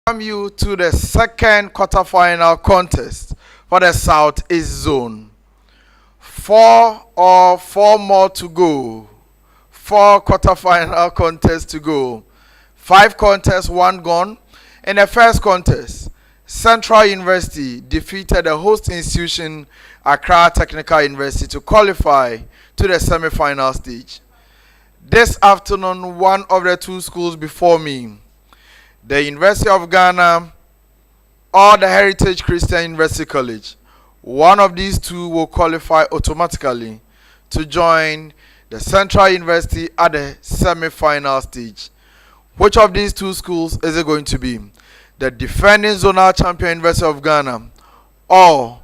Welcome you to the second quarterfinal contest for the Southeast Zone. Four more to go. Four quarterfinal contests to go. 5 contests, 1 gone. In the first contest, Central University defeated the host institution Accra Technical University to qualify to the semi-final stage. This afternoon, one of the 2 schools before me, the University of Ghana or the Heritage Christian University College, one of these 2 will qualify automatically to join the Central University at the semi-final stage. Which of these 2 schools is it going to be? The defending Zonal champion University of Ghana or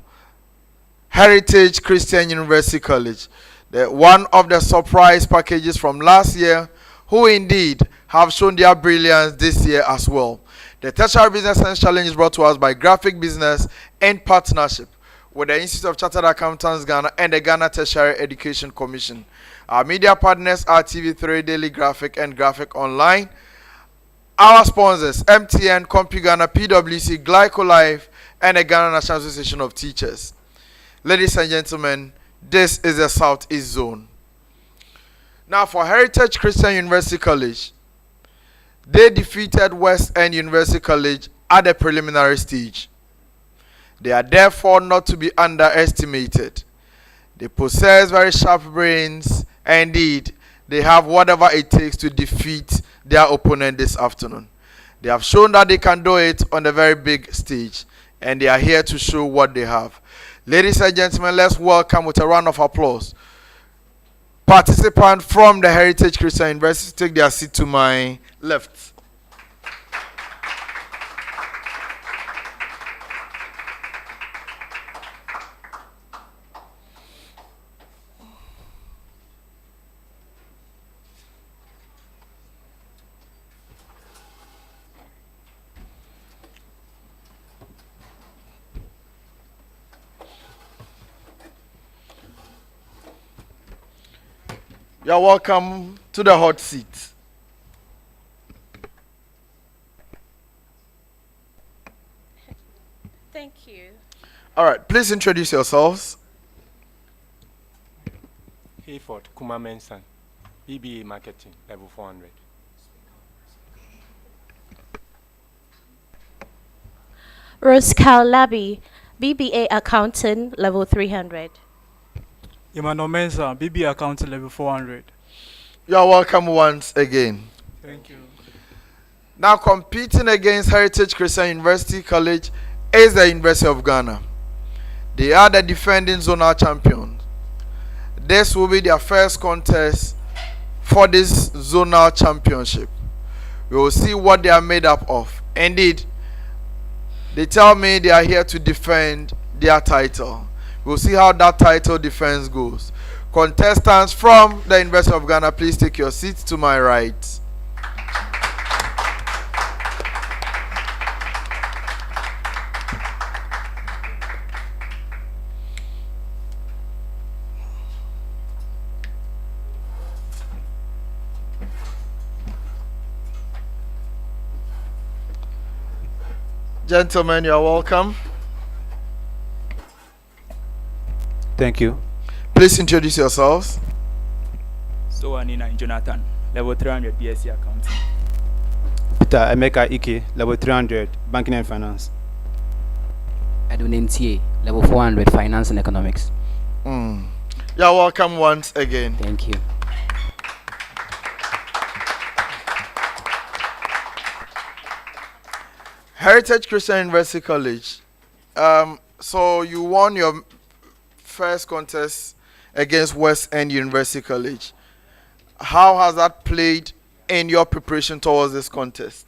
Heritage Christian University College? One of the surprise packages from last year, who indeed have shown their brilliance this year as well. The Tertiary Business Science Challenge is brought to us by Graphic Business in partnership with the Institute of Chartered Accountants Ghana and the Ghana Tertiary Education Commission. Our media partners are TV3 Daily Graphic and Graphic Online. Our sponsors, MTN, CompuGhana, PwC, Glycolife, and the Ghana National Association of Teachers. Ladies and gentlemen, this is the Southeast Zone. Now for Heritage Christian University College, they defeated West End University College at the preliminary stage. They are therefore not to be underestimated. They possess very sharp brains, and indeed, they have whatever it takes to defeat their opponent this afternoon. They have shown that they can do it on a very big stage, and they are here to show what they have. Ladies and gentlemen, let's welcome with a round of applause participant from the Heritage Christian University. Take their seat to my left. You're welcome to the hot seat. Thank you. All right, please introduce yourselves. Hayford Kumamensan, BBA Marketing, level 400. Roscal Labi, BBA Accountant, level 300. Emmanuel Mensa, BBA Accountant, level 400. You are welcome once again. Thank you. Now competing against Heritage Christian University College is the University of Ghana. They are the defending zonal champions. This will be their first contest for this zonal championship. We will see what they are made up of. Indeed, they tell me they are here to defend their title. We'll see how that title defense goes. Contestants from the University of Ghana, please take your seats to my right. Gentlemen, you are welcome. Thank you. Please introduce yourselves. So Anina Jonathan, level 300 BSc accounting. Peter Emeka Ike, level 300, Banking and Finance. Edwin Ntie, level 400, Finance and Economics. You are welcome once again. Thank you. Heritage Christian University College. So you won your first contest against West End University College. How has that played in your preparation towards this contest?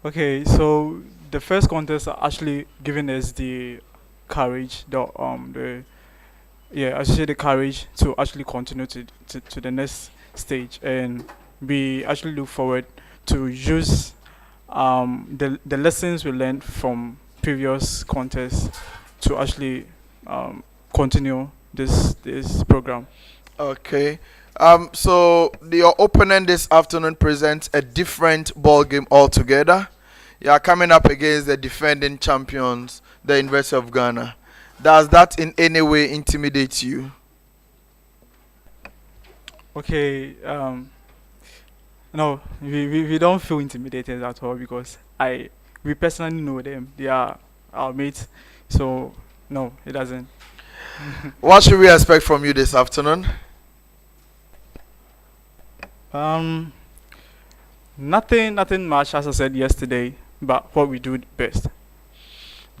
Okay, so the first contest are actually giving us the courage, the courage to actually continue to the next stage, and we actually look forward to use the lessons we learned from previous contests to actually continue this program. Okay. So your opponent this afternoon presents a different ball game altogether. You are coming up against the defending champions, the University of Ghana. Does that in any way intimidate you? Okay. No, we don't feel intimidated at all because we personally know them. They are our mates. So no, it doesn't. What should we expect from you this afternoon? Nothing much as I said yesterday, but what we do best.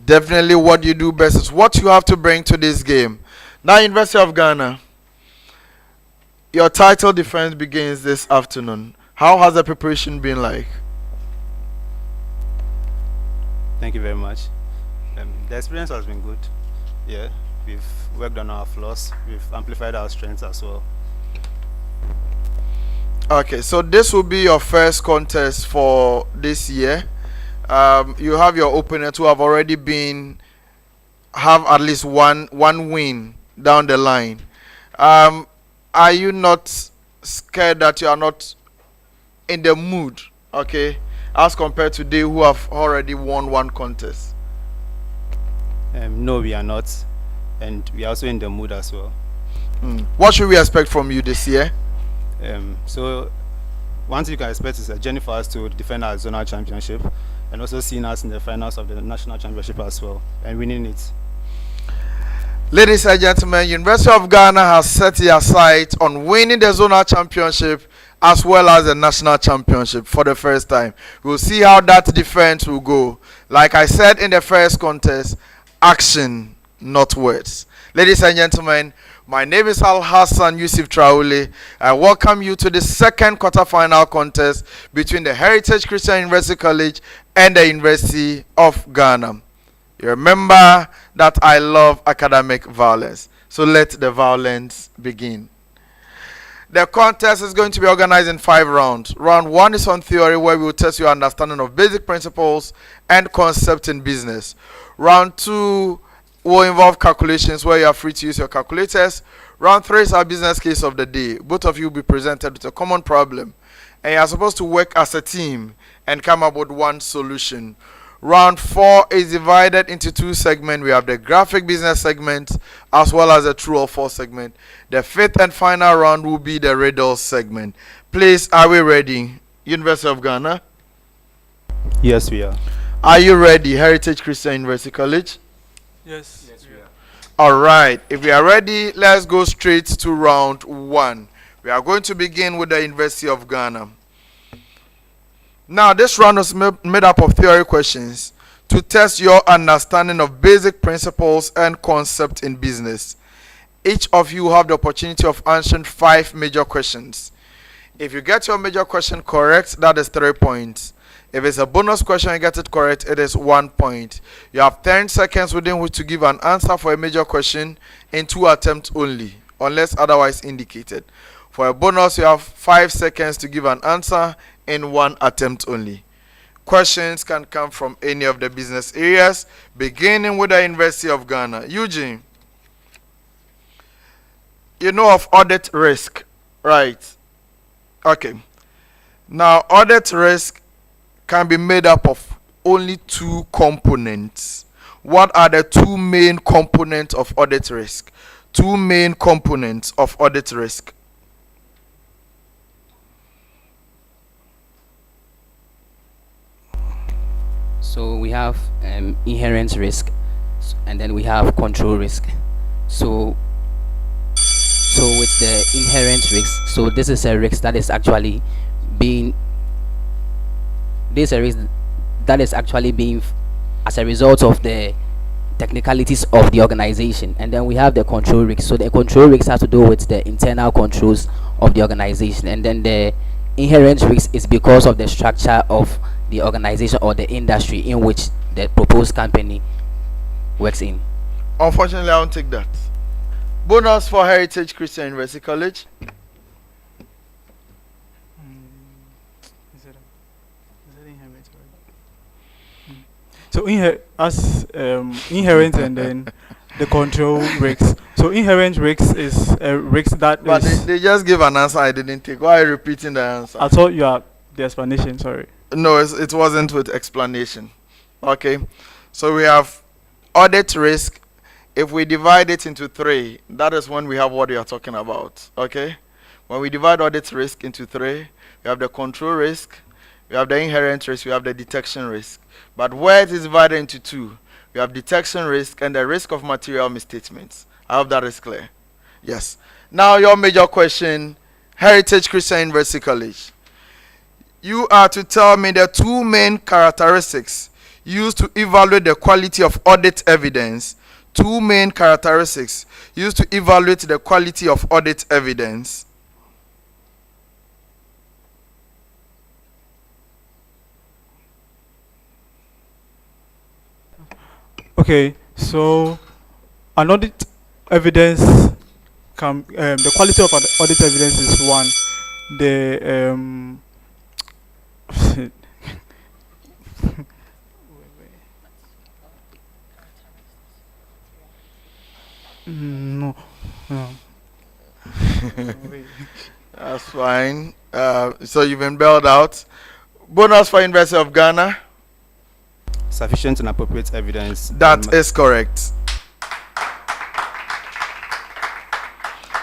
Definitely what you do best is what you have to bring to this game. Now, University of Ghana, your title defense begins this afternoon. How has the preparation been like? Thank you very much. The experience has been good. Yeah, we've worked on our flaws. We've amplified our strengths as well. Okay, so this will be your first contest for this year. You have your opponent who have already have at least one win down the line. Are you not scared that you are not in the mood? Okay, as compared to they who have already won one contest. No, we are not, and we are also in the mood as well. What should we expect from you this year? So one thing you can expect is a journey for us to defend our zonal championship and also seeing us in the finals of the national championship as well and winning it. Ladies and gentlemen, University of Ghana has set their sight on winning the zonal championship as well as the national championship for the first time. We'll see how that defense will go. Like I said in the first contest, action, not words. Ladies and gentlemen, my name is Al Hassan Yusuf Traore. I welcome you to the second quarterfinal contest between the Heritage Christian University College and the University of Ghana. You remember that I love academic violence. So let the violence begin. The contest is going to be organized in 5 rounds. Round 1 is on theory, where we will test your understanding of basic principles and concepts in business. Round 2 will involve calculations, where you are free to use your calculators. Round 3 is our business case of the day. Both of you will be presented with a common problem, and you are supposed to work as a team and come up with one solution. Round 4 is divided into 2 segments. We have the graphic business segment as well as the true or false segment. The 5th and final round will be the riddle segment. Please, are we ready? University of Ghana? Yes, we are. Are you ready? Heritage Christian University College? Yes. we are. All right. If we are ready, let's go straight to round 1. We are going to begin with the University of Ghana. Now, this round is made up of theory questions to test your understanding of basic principles and concepts in business. Each of you have the opportunity of answering 5 major questions. If you get your major question correct, that is 3 points. If it's a bonus question and you get it correct, it is 1 point. You have 10 seconds within which to give an answer for a major question in 2 attempts only, unless otherwise indicated. For a bonus, you have 5 seconds to give an answer in 1 attempt only. Questions can come from any of the business areas, beginning with the University of Ghana. Eugene, you know of audit risk, right? Okay. Now, audit risk can be made up of only 2 components. What are the 2 main components of audit risk? 2 main components of audit risk. So we have inherent risk, and then we have control risk. So with the inherent risk, so this is a risk that is actually being as a result of the technicalities of the organization. And then we have the control risk. So the control risk has to do with the internal controls of the organization, and then the inherent risk is because of the structure of the organization or the industry in which the proposed company works in. Unfortunately, I won't take that. Bonus for Heritage Christian University College. Is it inherent? So inherent and then the control risks. So inherent risks is a risk that But is. they just give an answer I didn't take. Why are you repeating the answer? I thought you had the explanation. Sorry. No, it wasn't with explanation. Okay. So we have audit risk. If we divide it into three, that is when we have what you are talking about. Okay. When we divide audit risk into three, we have the control risk, we have the inherent risk, we have the detection risk. But where it is divided into two, we have detection risk and the risk of material misstatements. I hope that is clear. Yes. Now your major question, Heritage Christian University College. You are to tell me the two main characteristics used to evaluate the quality of audit evidence. Two main characteristics used to evaluate the quality of audit evidence. Okay, so an audit evidence the quality of audit evidence is one. The no, no. That's fine. So you've been bailed out. Bonus for University of Ghana. Sufficient and appropriate evidence. That is correct.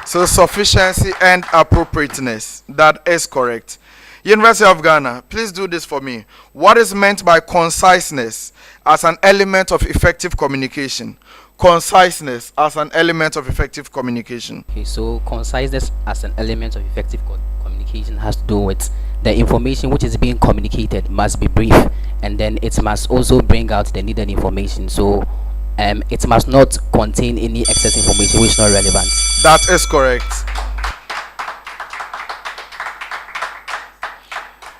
So sufficiency and appropriateness. That is correct. University of Ghana, please do this for me. What is meant by conciseness as an element of effective communication? Conciseness as an element of effective communication. Okay, so conciseness as an element of effective communication has to do with the information which is being communicated must be brief, and then it must also bring out the needed information. So it must not contain any excess information which is not relevant. That is correct.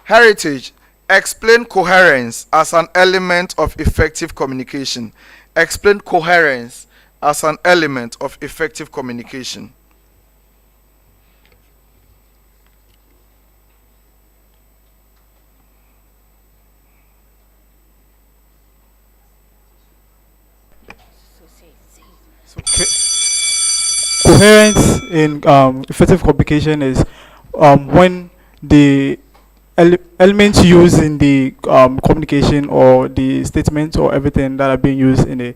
Heritage, explain coherence as an element of effective communication. Explain coherence as an element of effective communication. Coherence in effective communication is when the elements used in the communication or the statements or everything that are being used in the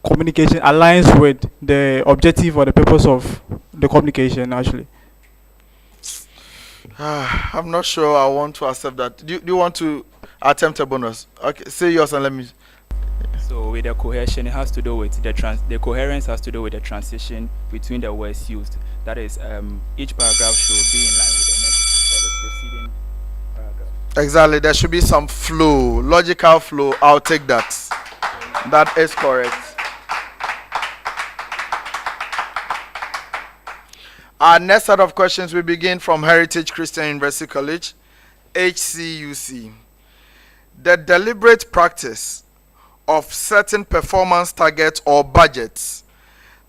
communication aligns with the objective or the purpose of the communication actually. I'm not sure I want to accept that. Do you want to attempt a bonus? Okay, say yours and let me. So with the cohesion, it has to do with the coherence has to do with the transition between the words used. That is, each paragraph should be in line with the next or the preceding paragraph. Exactly, there should be some flow, logical flow. I'll take that. That is correct. Our next set of questions will begin from Heritage Christian University College, HCUC. The deliberate practice of certain performance targets or budgets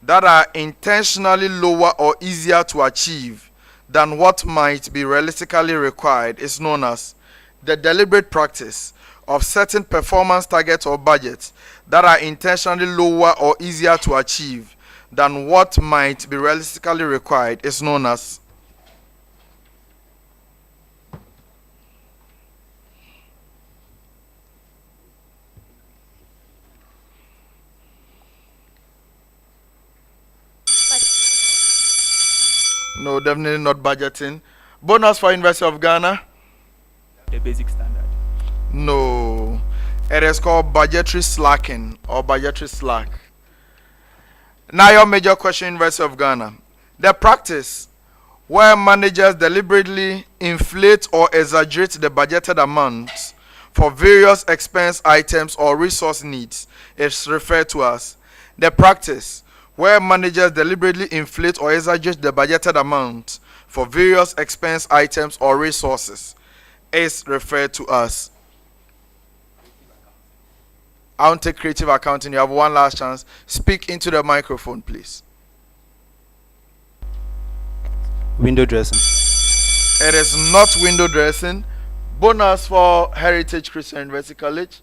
that are intentionally lower or easier to achieve than what might be realistically required is known as the deliberate practice of certain performance targets or budgets that are intentionally lower or easier to achieve than what might be realistically required is known as. No, definitely not budgeting. Bonus for University of Ghana. The basic standard. No, it is called budgetary slacking or budgetary slack. Now your major question, University of Ghana. The practice where managers deliberately inflate or exaggerate the budgeted amounts for various expense items or resource needs is referred to as. The practice where managers deliberately inflate or exaggerate the budgeted amount for various expense items or resources is referred to as. I won't take creative accounting. You have one last chance. Speak into the microphone, please. Window dressing. It is not window dressing. Bonus for Heritage Christian University College.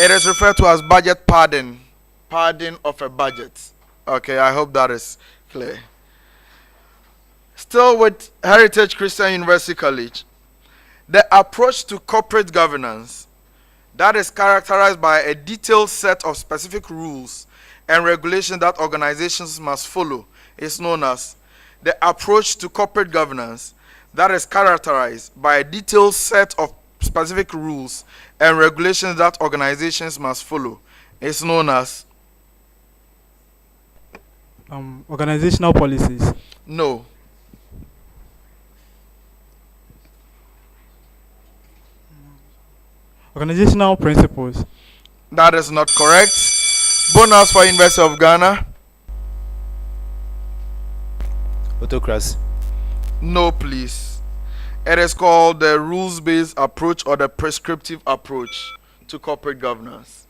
It is referred to as budget padding. Padding of a budget. Okay, I hope that is clear. Still with Heritage Christian University College. The approach to corporate governance that is characterized by a detailed set of specific rules and regulations that organizations must follow is known as the approach to corporate governance that is characterized by a detailed set of specific rules and regulations that organizations must follow is known as organizational policies. no. Organizational principles. That is not correct. Bonus for University of Ghana. Autocracy. No, please. It is called the rules-based approach or the prescriptive approach to corporate governance.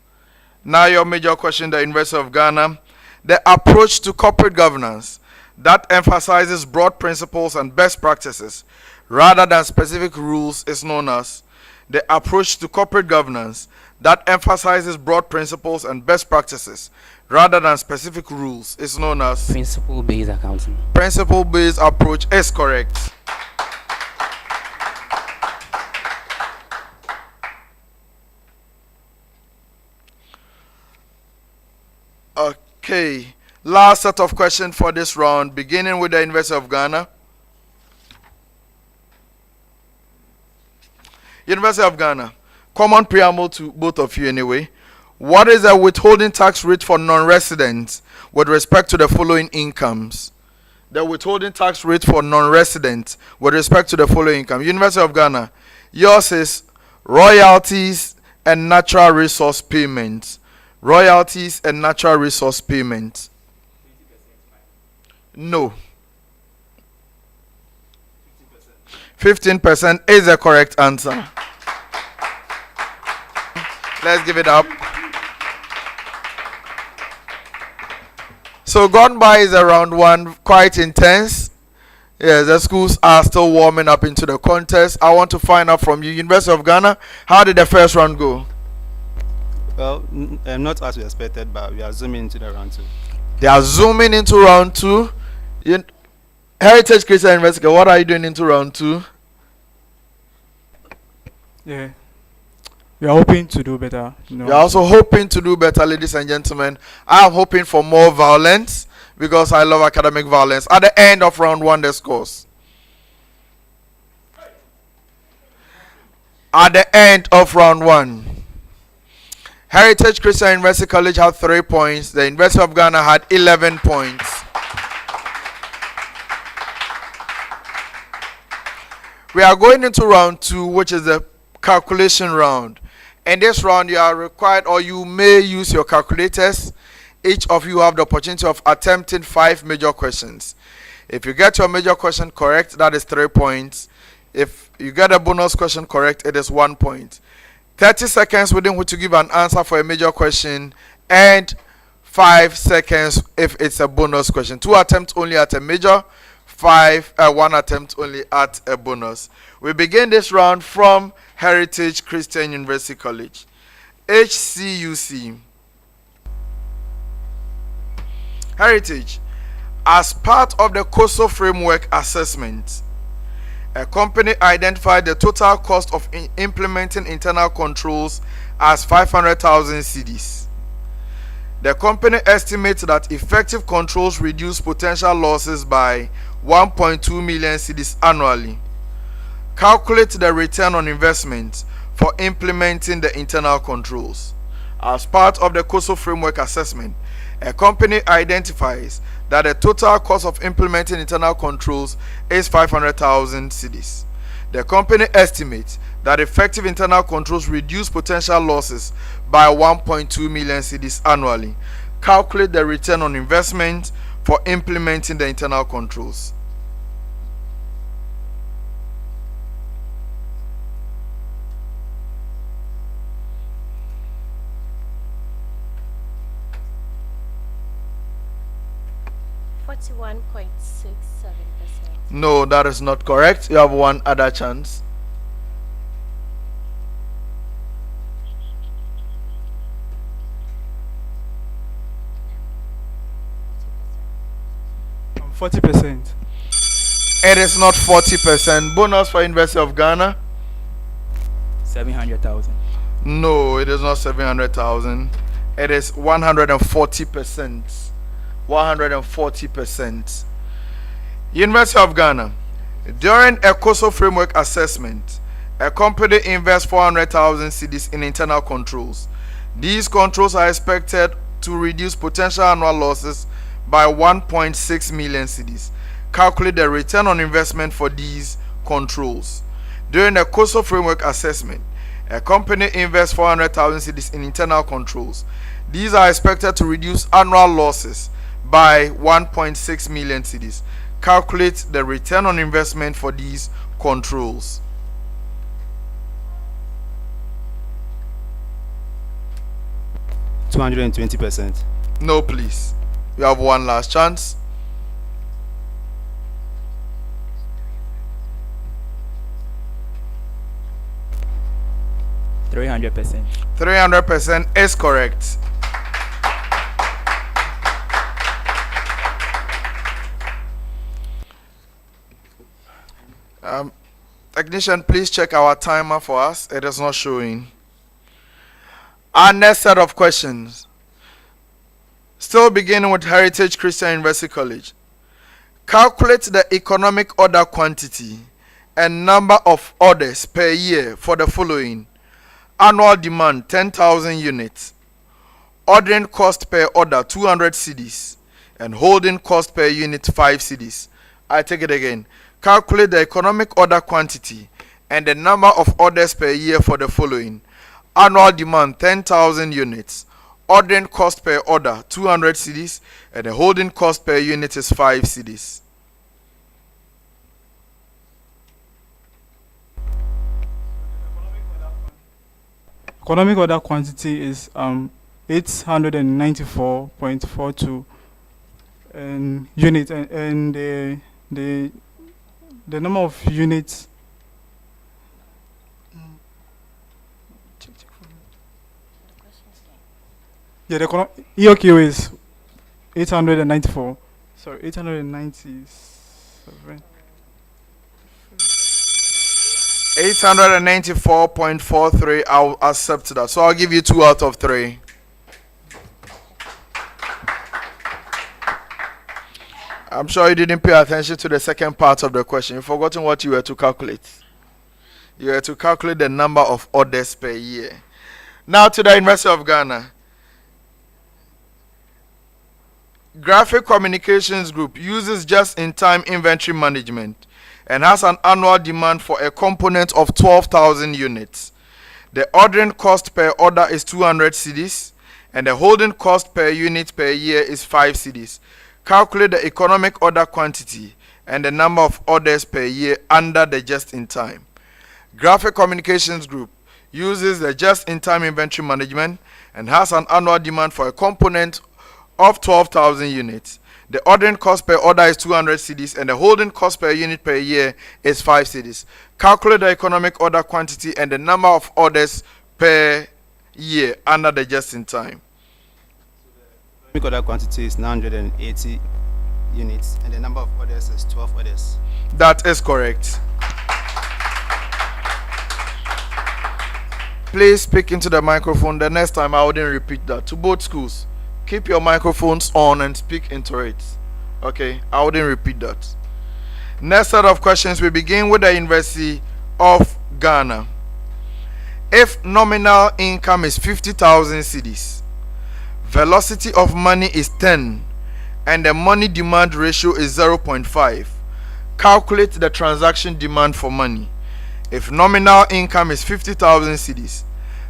Now your major question, the University of Ghana. The approach to corporate governance that emphasizes broad principles and best practices rather than specific rules is known as the approach to corporate governance that emphasizes broad principles and best practices rather than specific rules is known as Principle-based accounting. principle-based approach is correct. Okay, last set of questions for this round, beginning with the University of Ghana. University of Ghana, common preamble to both of you anyway. What is the withholding tax rate for non-residents with respect to the following incomes? The withholding tax rate for non-residents with respect to the following income. University of Ghana, yours is royalties and natural resource payments. Royalties and natural resource payments. No. 15% is the correct answer. Let's give it up. So gone by is a round one, quite intense. Yes, the schools are still warming up into the contest. I want to find out from you, University of Ghana, how did the first round go? Well, not as we expected, but we are zooming into the round two. They are zooming into round two. Heritage Christian University, what are you doing into round two? Yeah. We are hoping to do better. We are also hoping to do better, ladies and gentlemen. I am hoping for more violence because I love academic violence. At the end of round one, the scores. At the end of round one, Heritage Christian University College had 3 points. The University of Ghana had 11 points. We are going into round two, which is the calculation round. In this round, you are required, or you may use your calculators. Each of you have the opportunity of attempting 5 major questions. If you get your major question correct, that is 3 points. If you get a bonus question correct, it is 1 point. 30 seconds within which to give an answer for a major question, and 5 seconds if it's a bonus question. 2 attempts only at a major, 1 attempt only at a bonus. We begin this round from Heritage Christian University College. HCUC. Heritage. As part of the COSO framework assessment, a company identified the total cost of implementing internal controls as 500,000 cedis. The company estimates that effective controls reduce potential losses by 1.2 million cedis annually. Calculate the return on investment for implementing the internal controls. As part of the COSO framework assessment, a company identifies that the total cost of implementing internal controls is 500,000 cedis. The company estimates that effective internal controls reduce potential losses by 1.2 million cedis annually. Calculate the return on investment for implementing the internal controls. No, that is not correct. You have one other chance. 40%. It is not 40%. Bonus for University of Ghana? 700,000. No, it is not 700,000. It is 140%. 140%. University of Ghana. During a COSO framework assessment, a company invests 400,000 cedis in internal controls. These controls are expected to reduce potential annual losses by 1.6 million cedis. Calculate the return on investment for these controls. During a COSO framework assessment, a company invests 400,000 cedis in internal controls. These are expected to reduce annual losses by 1.6 million cedis. Calculate the return on investment for these controls. %220. No, please. You have one last chance. %300. 300% is correct. Technician, please check our timer for us. It is not showing. Our next set of questions. Still beginning with Heritage Christian University College. Calculate the economic order quantity and number of orders per year for the following. Annual demand 10,000 units. Ordering cost per order 200 cedis. And holding cost per unit 5 cedis. I take it again. Calculate the economic order quantity and the number of orders per year for the following. Annual demand 10,000 units. Ordering cost per order 200 cedis and the holding cost per unit is 5 cedis. Economic order quantity is 894.42 units, and the number of units. Yeah, the EOQ is 894. Sorry, 897. 894.43. I'll accept that. So I'll give you 2 out of 3. I'm sure you didn't pay attention to the second part of the question. You've forgotten what you were to calculate. You were to calculate the number of orders per year. Now to the University of Ghana. Graphic Communications Group uses just-in-time inventory management and has an annual demand for a component of 12,000 units. The ordering cost per order is 200 cedis and the holding cost per unit per year is 5 cedis. Calculate the economic order quantity and the number of orders per year under the just-in-time. Graphic Communications Group uses the just-in-time inventory management and has an annual demand for a component of 12,000 units. The ordering cost per order is 200 cedis and the holding cost per unit per year is 5 cedis. Calculate the economic order quantity and the number of orders per year under the just-in-time. Economic order quantity is 980 units and the number of orders is 12 orders. That is correct. Please speak into the microphone. The next time I wouldn't repeat that. To both schools, keep your microphones on and speak into it. Okay, I wouldn't repeat that. Next set of questions, we begin with the University of Ghana. If nominal income is 50,000 cedis, velocity of money is 10, and the money demand ratio is 0.5, calculate the transaction demand for money. If nominal income is 50,000 cedis,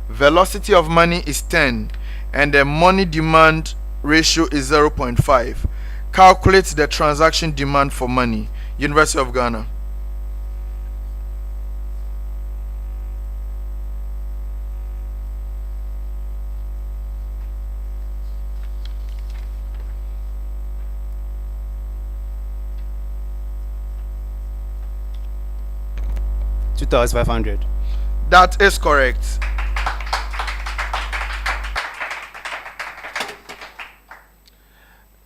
velocity of money is 10, and the money demand ratio is 0.5. Calculate the transaction demand for money. University of Ghana. $2,500. That is correct.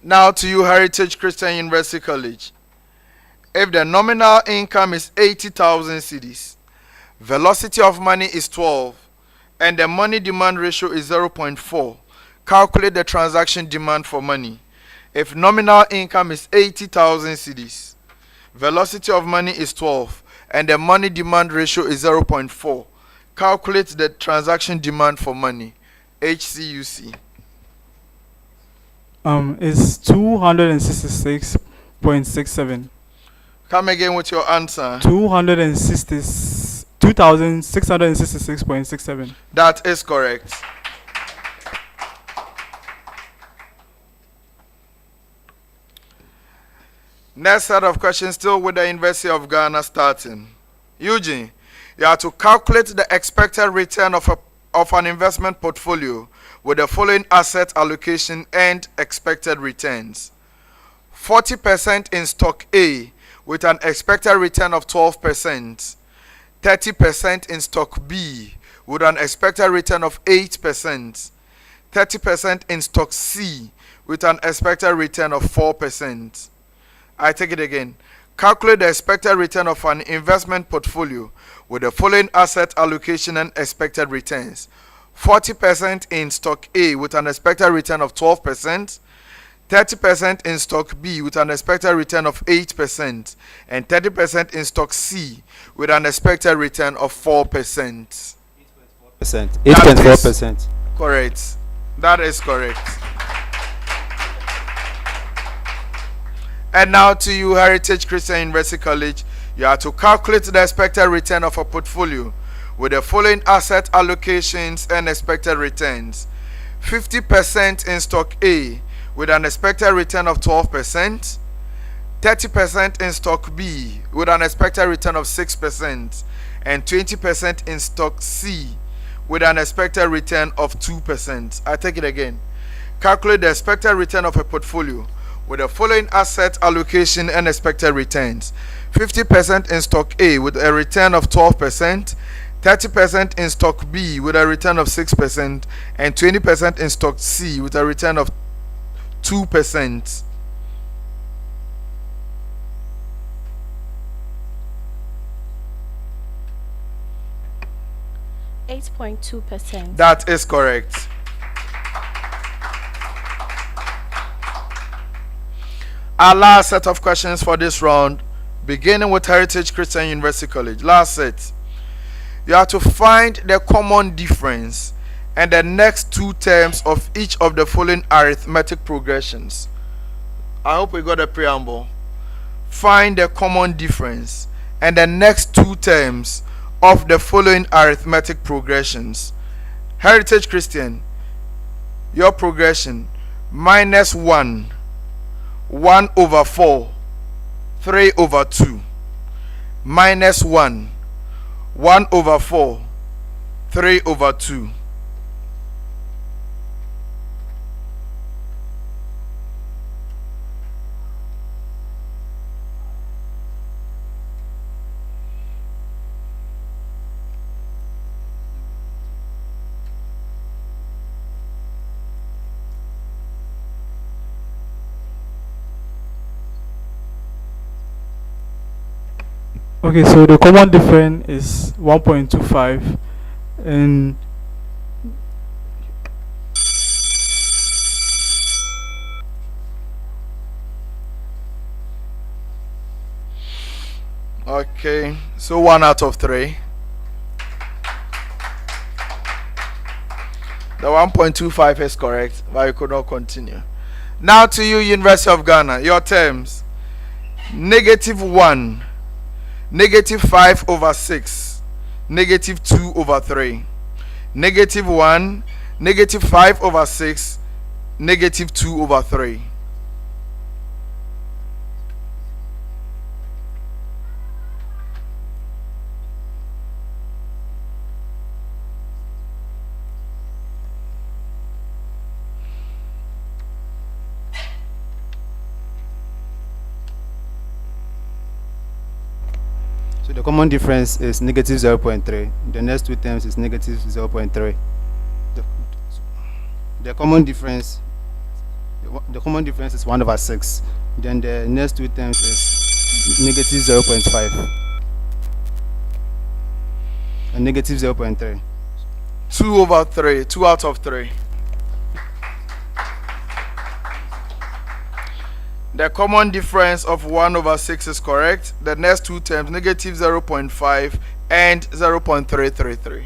Now to you, Heritage Christian University College. If the nominal income is 80,000 cedis, velocity of money is 12, and the money demand ratio is 0.4, calculate the transaction demand for money. If nominal income is 80,000 cedis, velocity of money is 12, and the money demand ratio is 0.4, calculate the transaction demand for money. HCUC. Is 266.67. Come again with your answer. 2,666.67. That is correct. Next set of questions, still with the University of Ghana starting. Eugene, you have to calculate the expected return of an investment portfolio with the following asset allocation and expected returns. 40% in stock A with an expected return of 12%. 30% in stock B with an expected return of 8%. 30% in stock C with an expected return of 4%. I take it again. Calculate the expected return of an investment portfolio with the following asset allocation and expected returns. 40% in stock A with an expected return of 12%, 30% in stock B with an expected return of 8%, and 30% in stock C with an expected return of 4%. 8.4%. Correct. That is correct. And now to you, Heritage Christian University College, you have to calculate the expected return of a portfolio with the following asset allocations and expected returns. 50% in stock A with an expected return of 12%, 30% in stock B with an expected return of 6%, and 20% in stock C with an expected return of 2%. I take it again. Calculate the expected return of a portfolio with the following asset allocation and expected returns. 50% in stock A with a return of 12%, 30% in stock B with a return of 6%, and 20% in stock C with a return of 2%. %8.2%. That is correct. Our last set of questions for this round, beginning with Heritage Christian University College. Last set. You have to find the common difference and the next two terms of each of the following arithmetic progressions. I hope we got a preamble. Find the common difference and the next two terms of the following arithmetic progressions. Heritage Christian, your progression: -1, 1/4, 3/2. -1, 1/4, 3/2. Okay, so the common difference is 1.25, and Okay, so 1 out of 3. The 1.25 is correct, but you could not continue. Now to you, University of Ghana, your terms: -1, -5/6, -2/3, -1, -5/6, -2/3. So the common difference is -0.3. The next two terms is -0.3. The common difference The common difference is 1 over 6. Then the next two terms is negative 0.5 and negative 0.3. 2 over 3, 2 out of 3. The common difference of 1 over 6 is correct. The next two terms, negative 0.5 and 0.333.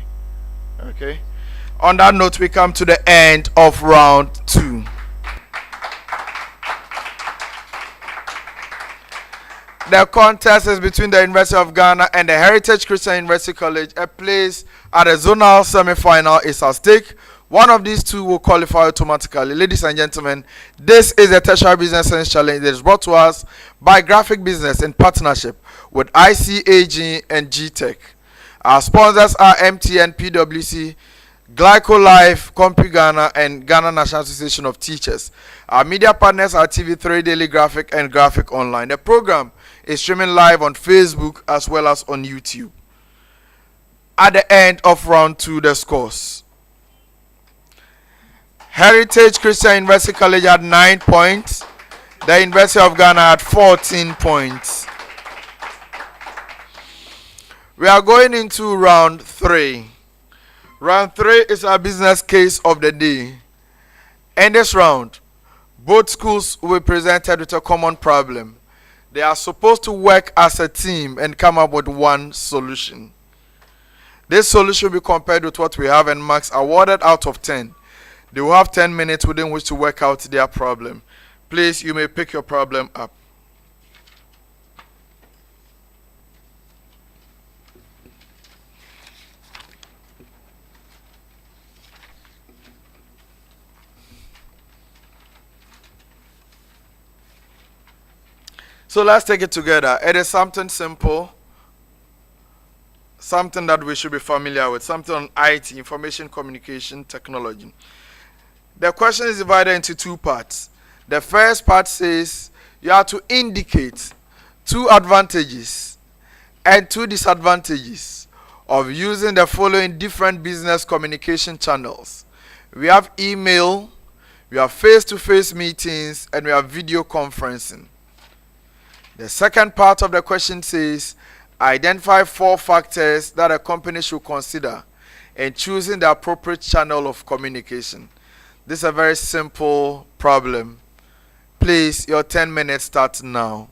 Okay. On that note, we come to the end of round 2. The contest is between the University of Ghana and the Heritage Christian University College. A place at the Zonal semi-final is at stake. One of these two will qualify automatically. Ladies and gentlemen, this is the Tertiary Business Science Challenge that is brought to us by Graphic Business in partnership with ICAG and GTech. Our sponsors are MTN, PwC, Glyco Life, CompuGhana, and Ghana National Association of Teachers. Our media partners are TV3, Daily Graphic, and Graphic Online. The program is streaming live on Facebook as well as on YouTube. At the end of round 2, the scores. Heritage Christian University College had 9 points. The University of Ghana had 14 points. We are going into round 3. Round 3 is our business case of the day. In this round, both schools will be presented with a common problem. They are supposed to work as a team and come up with one solution. This solution will be compared with what we have and marks awarded out of 10. They will have 10 minutes within which to work out their problem. Please, you may pick your problem up. So let's take it together. It is something simple, something that we should be familiar with, something on IT, information communication technology. The question is divided into 2 parts. The first part says you have to indicate 2 advantages and 2 disadvantages of using the following different business communication channels. We have email, we have face-to-face meetings, and we have video conferencing. The second part of the question says identify 4 factors that a company should consider in choosing the appropriate channel of communication. This is a very simple problem. Please, your 10 minutes start now.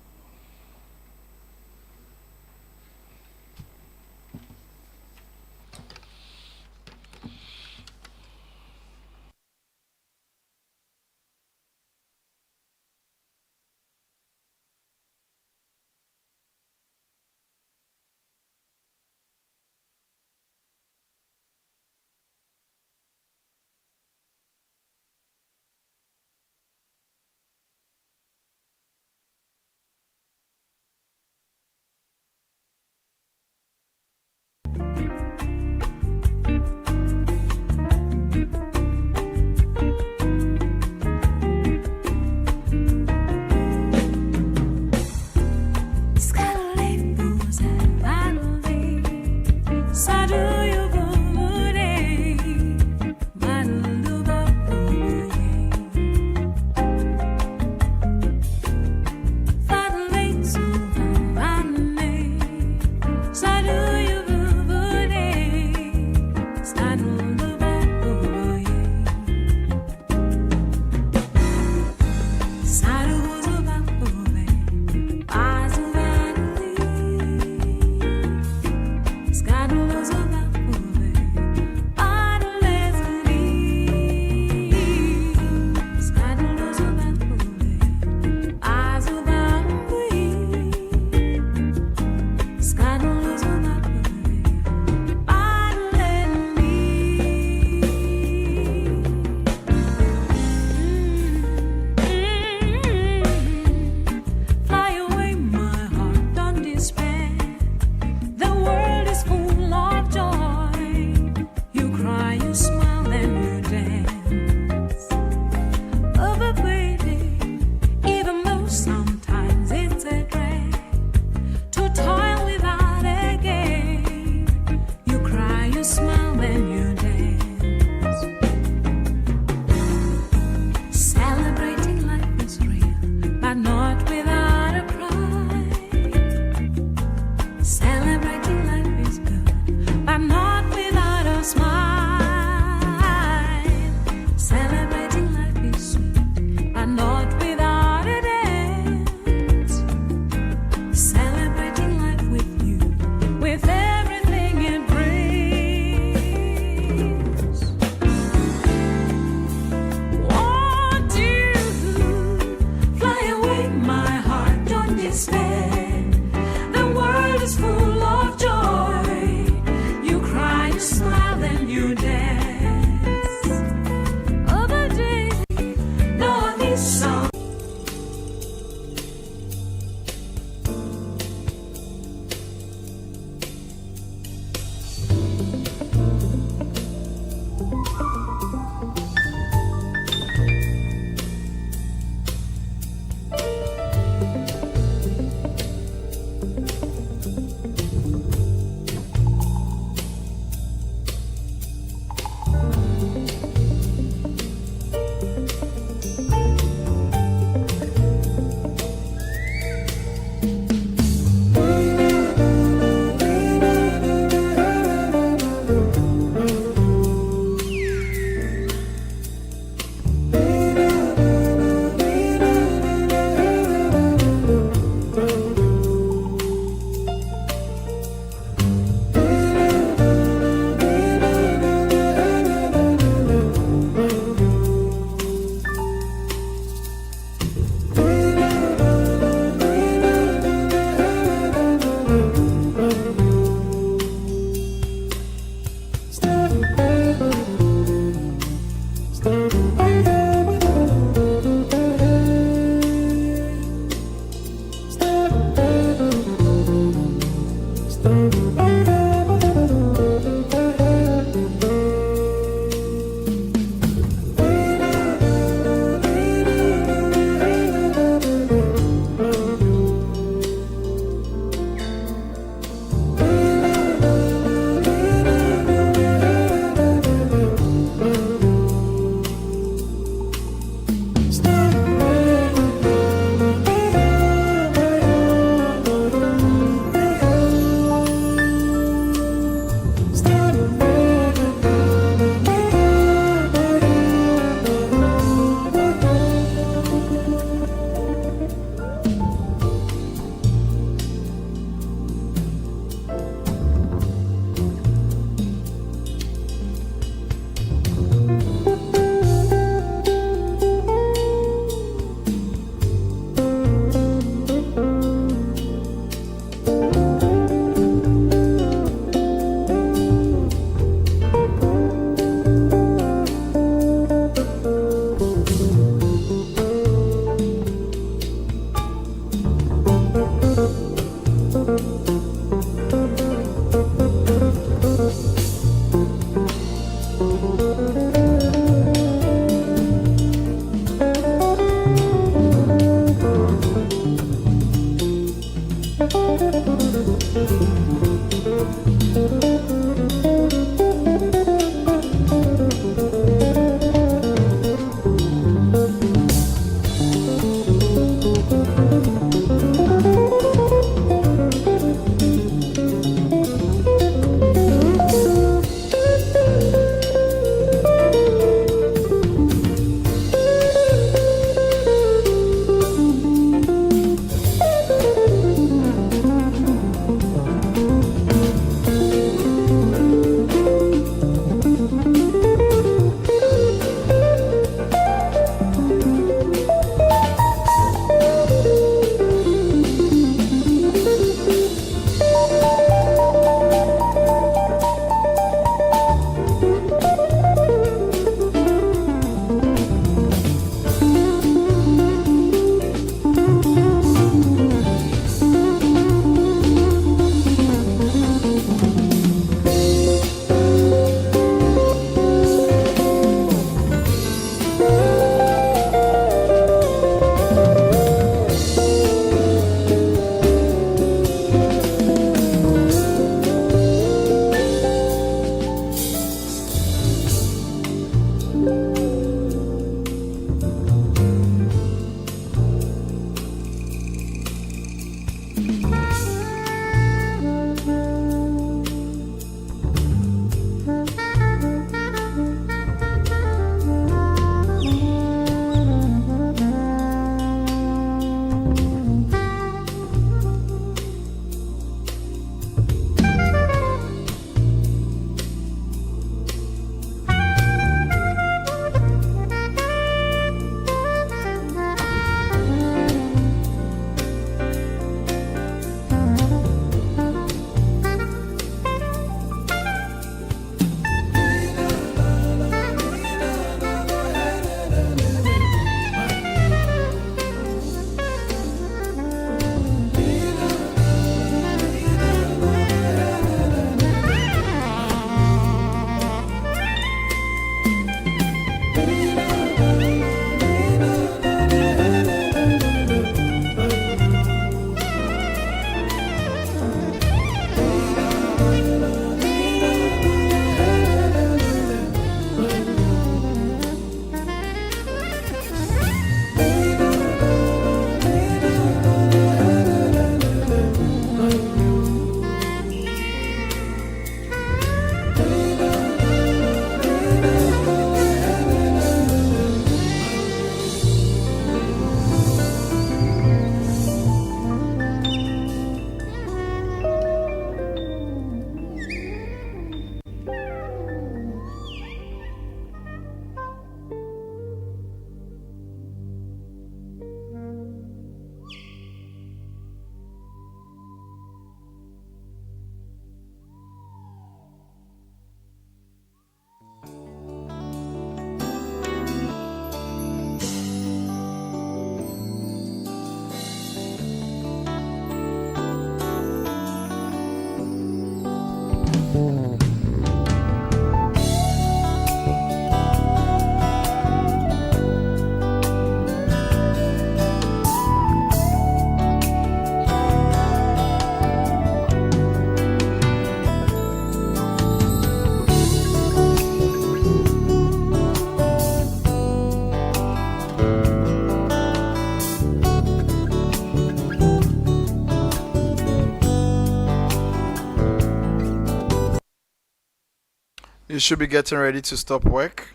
You should be getting ready to stop work.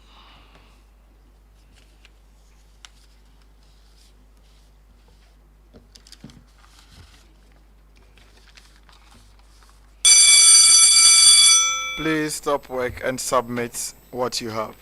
Please stop work and submit what you have.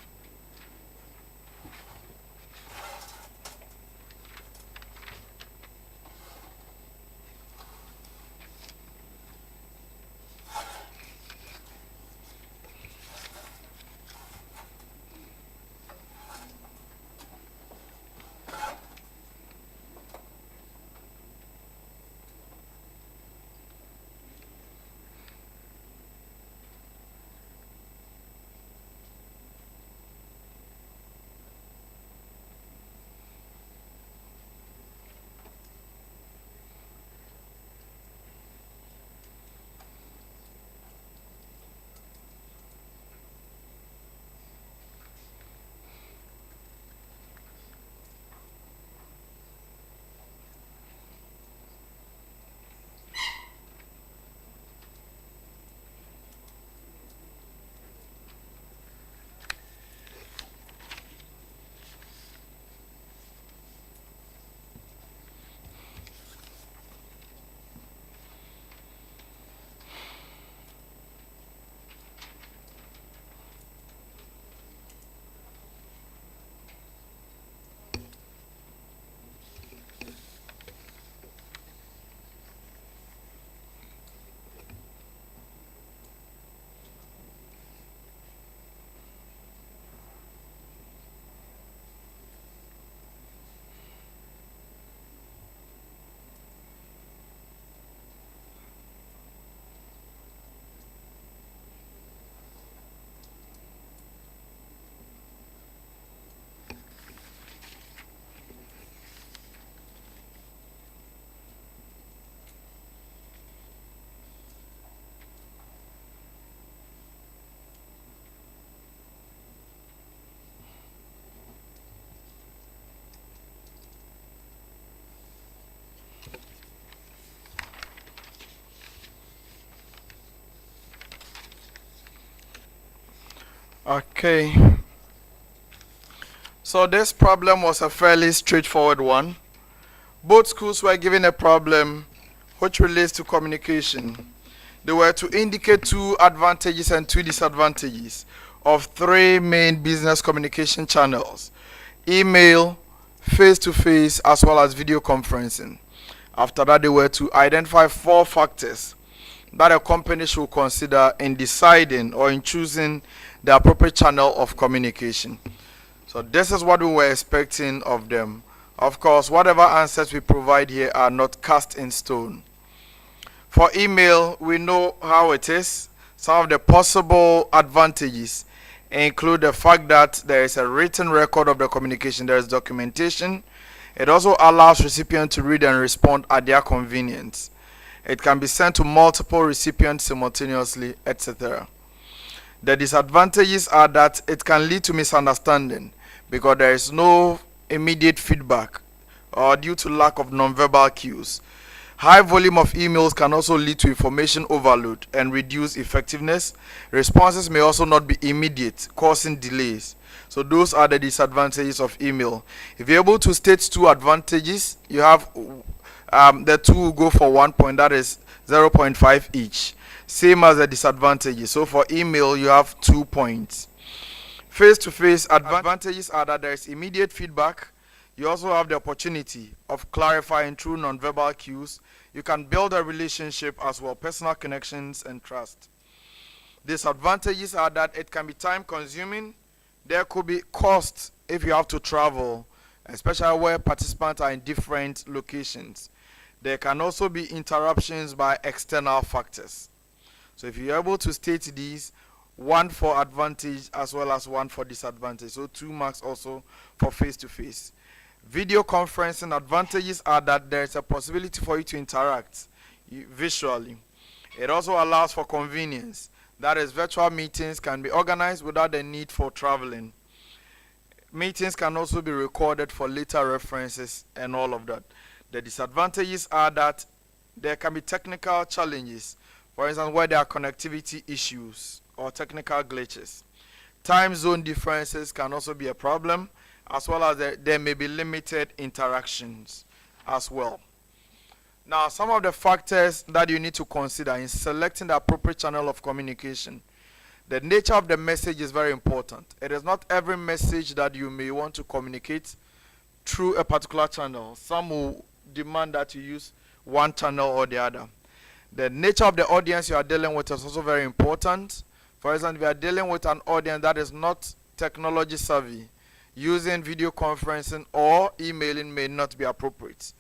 Okay. So this problem was a fairly straightforward one. Both schools were given a problem which relates to communication. They were to indicate 2 advantages and 2 disadvantages of 3 main business communication channels: email, face-to-face, as well as video conferencing. After that, they were to identify 4 factors that a company should consider in deciding or in choosing the appropriate channel of communication. So this is what we were expecting of them. Of course, whatever answers we provide here are not cast in stone. For email, we know how it is. Some of the possible advantages include the fact that there is a written record of the communication, there is documentation. It also allows recipients to read and respond at their convenience. It can be sent to multiple recipients simultaneously, etc. The disadvantages are that it can lead to misunderstanding because there is no immediate feedback or due to lack of nonverbal cues. High volume of emails can also lead to information overload and reduce effectiveness. Responses may also not be immediate, causing delays. So those are the disadvantages of email. If you're able to state 2 advantages, you have the 2 will go for 1 point, that is 0.5 each. Same as the disadvantages. So for email, you have 2 points. Face-to-face advantages are that there is immediate feedback. You also have the opportunity of clarifying through nonverbal cues. You can build a relationship as well, personal connections and trust. Disadvantages are that it can be time consuming. There could be costs if you have to travel, especially where participants are in different locations. There can also be interruptions by external factors. So if you're able to state these, 1 for advantage as well as 1 for disadvantage. So 2 marks also for face-to-face. Video conferencing advantages are that there is a possibility for you to interact visually. It also allows for convenience. That is, virtual meetings can be organized without the need for traveling. Meetings can also be recorded for later references and all of that. The disadvantages are that there can be technical challenges, for instance, where there are connectivity issues. or technical glitches. Time zone differences can also be a problem, as well as there may be limited interactions as well. Now, some of the factors that you need to consider in selecting the appropriate channel of communication. The nature of the message is very important. It is not every message that you may want to communicate through a particular channel. Some will demand that you use one channel or the other. The nature of the audience you are dealing with is also very important. For example, if you are dealing with an audience that is not technology savvy, using video conferencing or emailing may not be appropriate.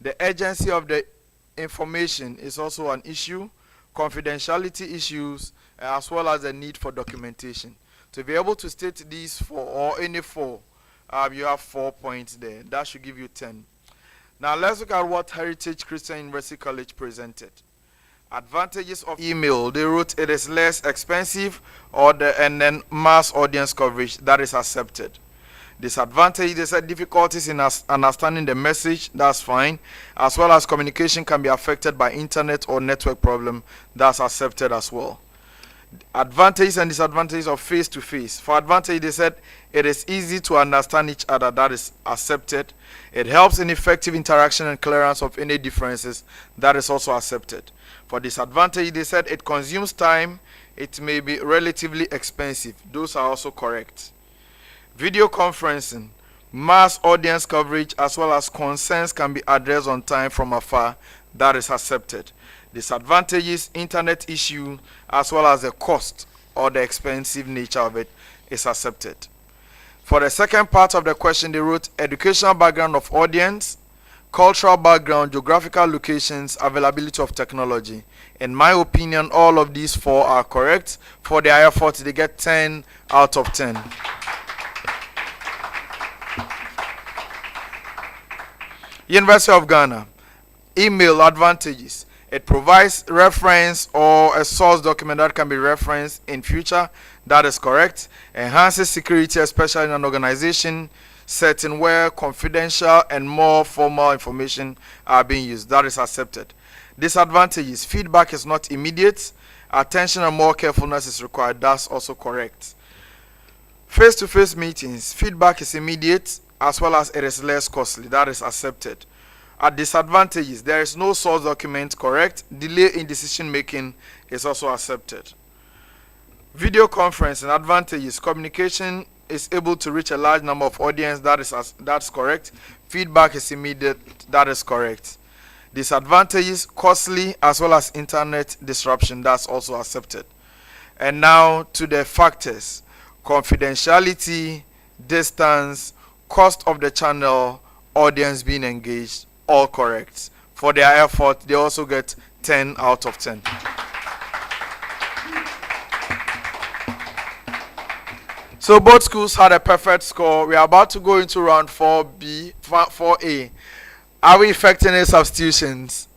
The urgency of the information is also an issue, confidentiality issues, as well as the need for documentation. To be able to state these four or any four, you have 4 points there. That should give you 10. Now let's look at what Heritage Christian University College presented. Advantages of email. They wrote it is less expensive and then mass audience coverage. That is accepted. Disadvantage, they said difficulties in understanding the message. That's fine. As well as communication can be affected by internet or network problem. That's accepted as well. Advantages and disadvantages of face-to-face. For advantage, they said it is easy to understand each other. That is accepted. It helps in effective interaction and clearance of any differences. That is also accepted. For disadvantage, they said it consumes time. It may be relatively expensive. Those are also correct. Video conferencing, mass audience coverage, as well as concerns can be addressed on time from afar. That is accepted. Disadvantages, internet issue, as well as the cost or the expensive nature of it is accepted. For the second part of the question, they wrote educational background of audience, cultural background, geographical locations, availability of technology. In my opinion, all of these four are correct. For their effort, they get 10 out of 10. University of Ghana, email advantages. It provides reference or a source document that can be referenced in future. That is correct. Enhances security, especially in an organization setting where confidential and more formal information are being used. That is accepted. Disadvantages, feedback is not immediate. Attention and more carefulness is required. That's also correct. Face-to-face meetings, feedback is immediate as well as it is less costly. That is accepted. At disadvantages, there is no source document, correct. Delay in decision making is also accepted. Video conferencing advantages, communication is able to reach a large number of audience. That's correct. Feedback is immediate. That is correct. Disadvantages, costly as well as internet disruption. That's also accepted. And now to the factors: confidentiality, distance, cost of the channel, audience being engaged. All correct. For their effort, they also get 10 out of 10. So both schools had a perfect score. We are about to go into round 4A. Are we effecting any substitutions?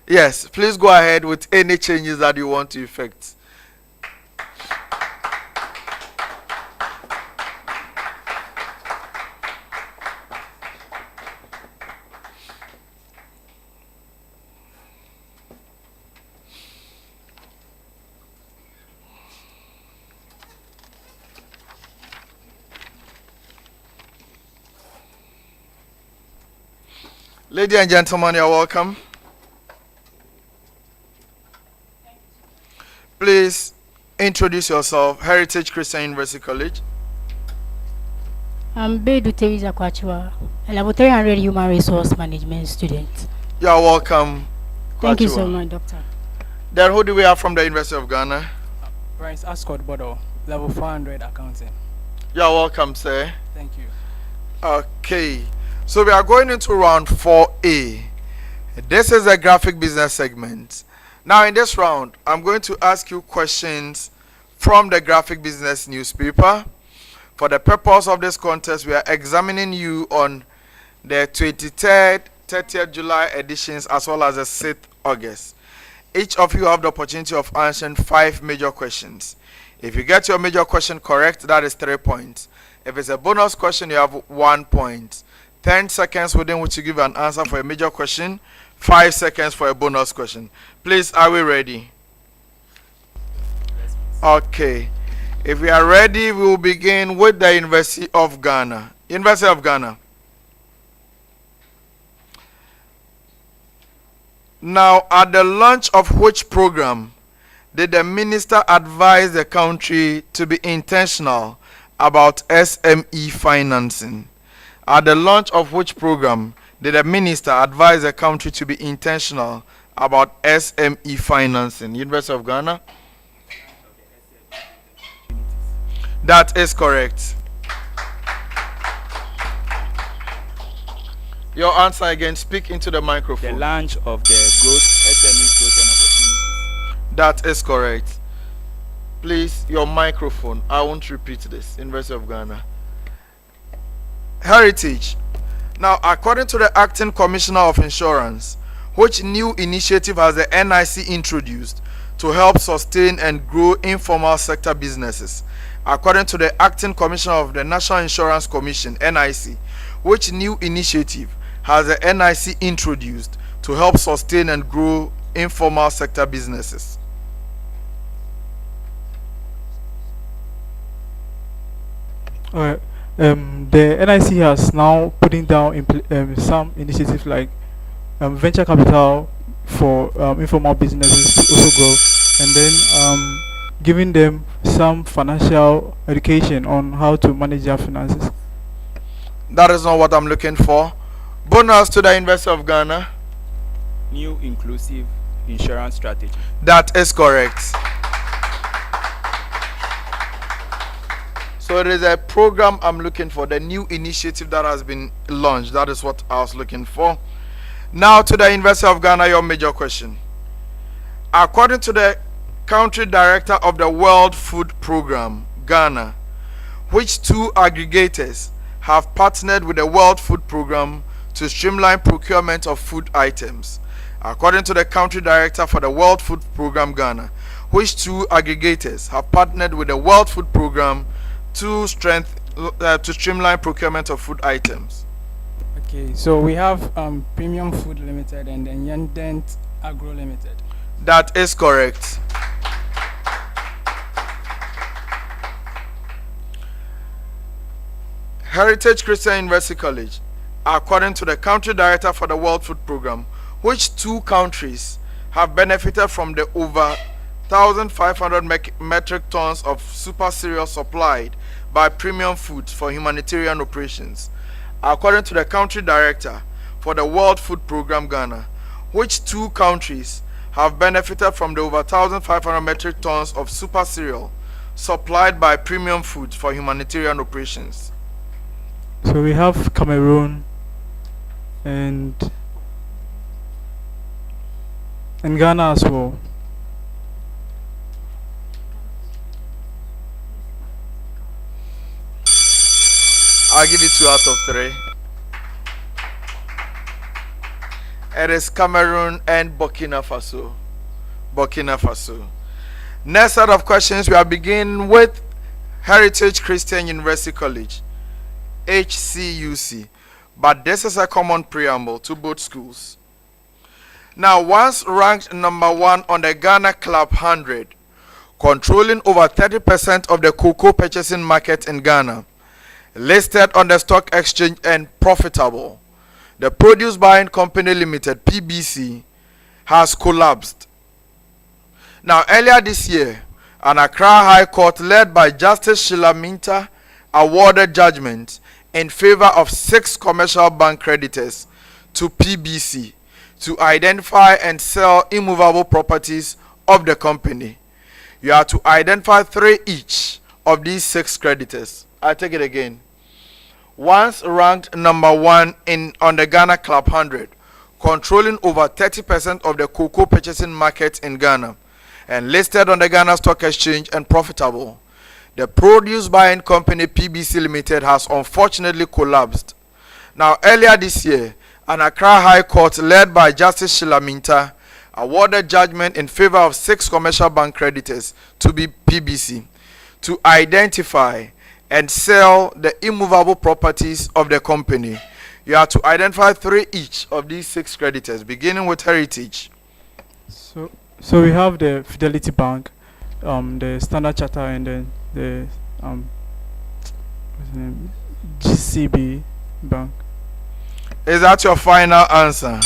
Yes, please go ahead with any changes that you want to effect. Ladies and gentlemen, you're welcome. Please introduce yourself. Heritage Christian University College. I'm Bedu Teresa Kwachwa, a level 300 human resource management student. You're welcome. Thank you so much, Doctor. Then who do we have from the University of Ghana? Prince Ascot Bodo, level 400 accounting. You're welcome, sir. Thank you. Okay. So we are going into round 4A. This is a graphic business segment. Now in this round, I'm going to ask you questions from the graphic business newspaper. For the purpose of this contest, we are examining you on the 23rd, 30th July editions as well as the 6th August. Each of you have the opportunity of answering 5 major questions. If you get your major question correct, that is 3 points. If it's a bonus question, you have 1 point. 10 seconds within which you give an answer for a major question, 5 seconds for a bonus question. Please, are we ready? Okay. If we are ready, we will begin with the University of Ghana. University of Ghana. Now, at the launch of which program did the minister advise the country to be intentional about SME financing? At the launch of which program did the minister advise the country to be intentional about SME financing? University of Ghana? That is correct. Your answer again. Speak into the The microphone. launch of the SME growth and opportunities. That is correct. Please, your microphone. I won't repeat this. University of Ghana. Heritage. Now, according to the Acting Commissioner of Insurance, which new initiative has the NIC introduced to help sustain and grow informal sector businesses? According to the Acting Commissioner of the National Insurance Commission, NIC, which new initiative has the NIC introduced to help sustain and grow informal sector businesses? Alright. The NIC has now putting down some initiatives like venture capital for informal businesses to also grow, and then giving them some financial education on how to manage their finances. That is not what I'm looking for. Bonus to the University of Ghana. New inclusive insurance strategy. That is correct. So it is a program I'm looking for, the new initiative that has been launched. That is what I was looking for. Now to the University of Ghana, your major question. According to the country director of the World Food Program, Ghana, which two aggregators have partnered with the World Food Program to streamline procurement of food items? According to the country director for the World Food Program, Ghana, which two aggregators have partnered with the World Food Program to streamline procurement of food items? Okay, so we have Premium Food Limited and then Yendent Agro Limited. That is correct. Heritage Christian University College, according to the country director for the World Food Program, which two countries have benefited from the over 1,500 metric tons of super cereal supplied by Premium Foods for humanitarian operations? According to the country director for the World Food Program, Ghana, which two countries have benefited from the over 1,500 metric tons of super cereal supplied by Premium Foods for humanitarian operations? So we have Cameroon and Ghana as well. I'll give you 2 out of 3. It is Cameroon and Burkina Faso. Burkina Faso. Next set of questions, we are beginning with Heritage Christian University College, HCUC. But this is a common preamble to both schools. Now, once ranked number 1 on the Ghana Club 100, controlling over 30% of the cocoa purchasing market in Ghana, listed on the stock exchange and profitable, the Produce Buying Company Limited, PBC, has collapsed. Now, earlier this year, an Accra High Court led by Justice Sheila Minta awarded judgment in favor of 6 commercial bank creditors to PBC to identify and sell immovable properties of the company. You are to identify 3 each of these 6 creditors. I take it again. Once ranked number 1 on the Ghana Club 100, controlling over 30% of the cocoa purchasing market in Ghana, and listed on the Ghana Stock Exchange and profitable, the Produce Buying Company PBC Limited has unfortunately collapsed. Now, earlier this year, an Accra High Court led by Justice Sheila Minta awarded judgment in favor of 6 commercial bank creditors to be PBC to identify and sell the immovable properties of the company. You have to identify 3 each of these 6 creditors, beginning with Heritage. So we have the Fidelity Bank, the Standard Charter and then the what's the name? GCB Bank. Is that your final answer?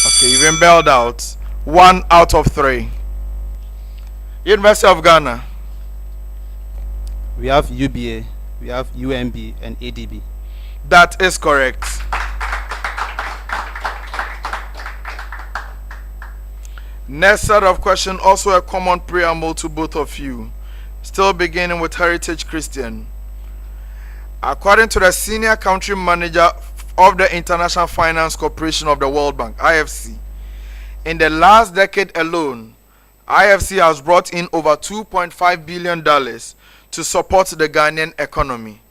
Okay, you've been bailed out. 1 out of 3. University of Ghana. We have UBA, we have UMB, and ADB. That is correct. Next set of questions, also a common preamble to both of you. Still beginning with Heritage Christian. According to the senior country manager of the International Finance Corporation of the World Bank, IFC, in the last decade alone, IFC has brought in over $2.5 billion to support the Ghanaian economy.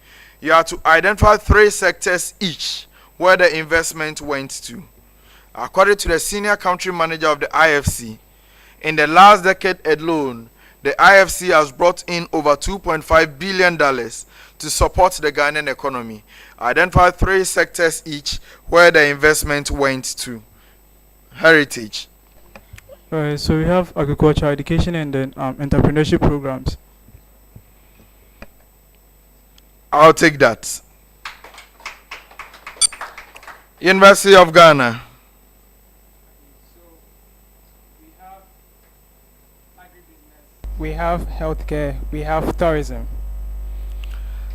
You have to identify 3 sectors each where the investment went to. According to the senior country manager of the IFC, in the last decade alone, the IFC has brought in over $2.5 billion to support the Ghanaian economy. Identify 3 sectors each where the investment went to. Heritage. So we have agriculture, education, and then entrepreneurship programs. I'll take that. University of Ghana. We have healthcare, we have tourism.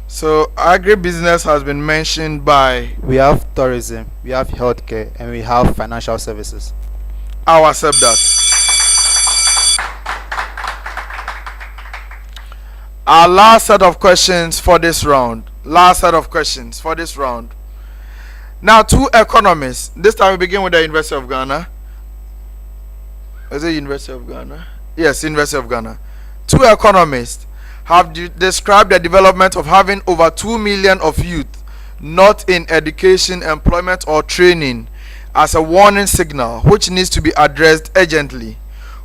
So agribusiness has been mentioned by. We have tourism, we have healthcare, and we have financial services. I'll accept that. Our last set of questions for this round. Now, 2 economists. This time we begin with the University of Ghana. Is it University of Ghana? Yes, University of Ghana. 2 economists have described the development of having over 2 million of youth not in education, employment, or training as a warning signal which needs to be addressed urgently,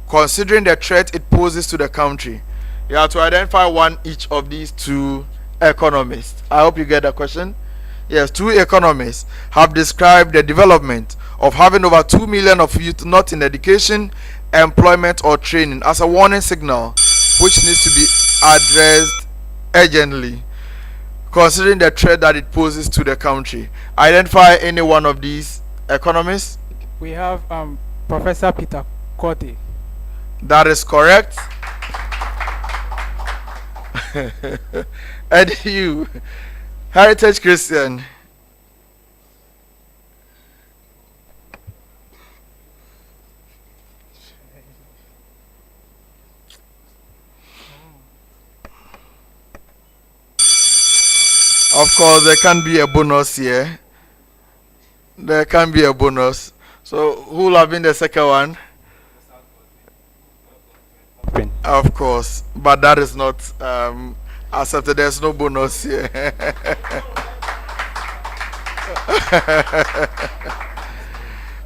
considering the threat it poses to the country. You have to identify one each of these 2 economists. I hope you get the question. Yes, 2 economists have described the development of having over 2 million of youth not in education, employment, or training as a warning signal which needs to be addressed urgently, considering the threat that it poses to the country. Identify any one of these economists. We have Professor Peter Korte. That is correct. And you, Heritage Christian. Of course, there can be a bonus here. There can be a bonus. So, who will have been the second one? Of course, but that is not accepted. There's no bonus here.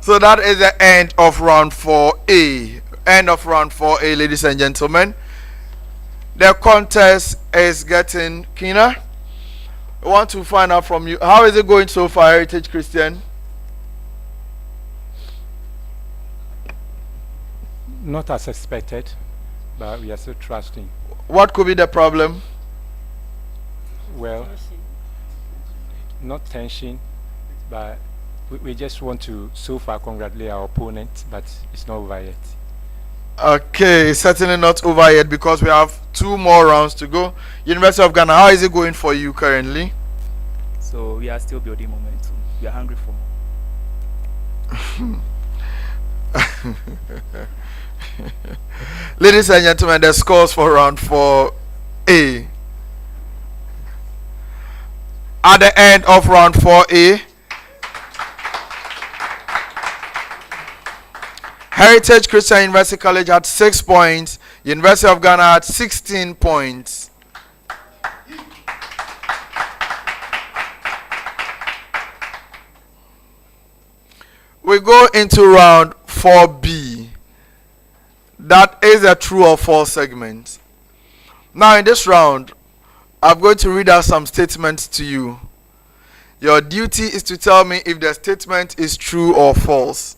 So that is the end of round 4A. End of round 4A, ladies and gentlemen. The contest is getting keener. I want to find out from you, how is it going so far, Heritage Christian? Not as expected, but we are still trusting. What could be the problem? Well, not tension, but we just want to so far congratulate our opponent, but it's not over yet. Okay, it's certainly not over yet because we have 2 more rounds to go. University of Ghana, how is it going for you currently? So we are still building momentum. We are hungry for more. Ladies and gentlemen, the scores for round 4A. At the end of round 4A, Heritage Christian University College had 6 points. University of Ghana had 16 points. We go into round 4B. That is a true or false segment. Now in this round, I'm going to read out some statements to you. Your duty is to tell me if the statement is true or false.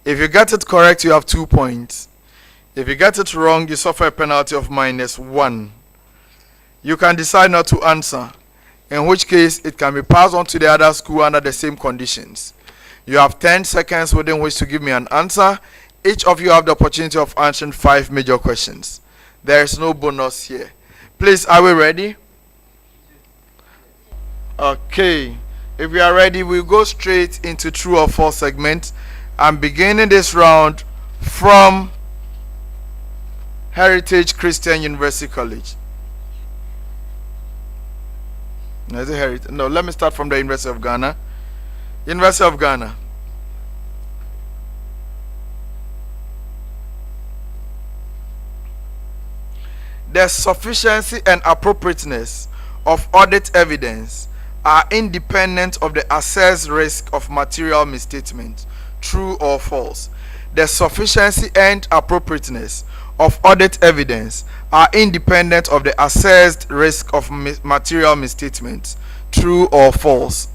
If you get it correct, you have 2 points. If you get it wrong, you suffer a penalty of -1. You can decide not to answer, in which case it can be passed on to the other school under the same conditions. You have 10 seconds within which to give me an answer. Each of you have the opportunity of answering 5 major questions. There is no bonus here. Please, are we ready? Okay. If we are ready, we'll go straight into true or false segment. I'm beginning this round from Heritage Christian University College. No, is it Heritage? No, let me start from the University of Ghana. University of Ghana. The sufficiency and appropriateness of audit evidence are independent of the assessed risk of material misstatement. True or false? The sufficiency and appropriateness of audit evidence are independent of the assessed risk of material misstatement. True or false?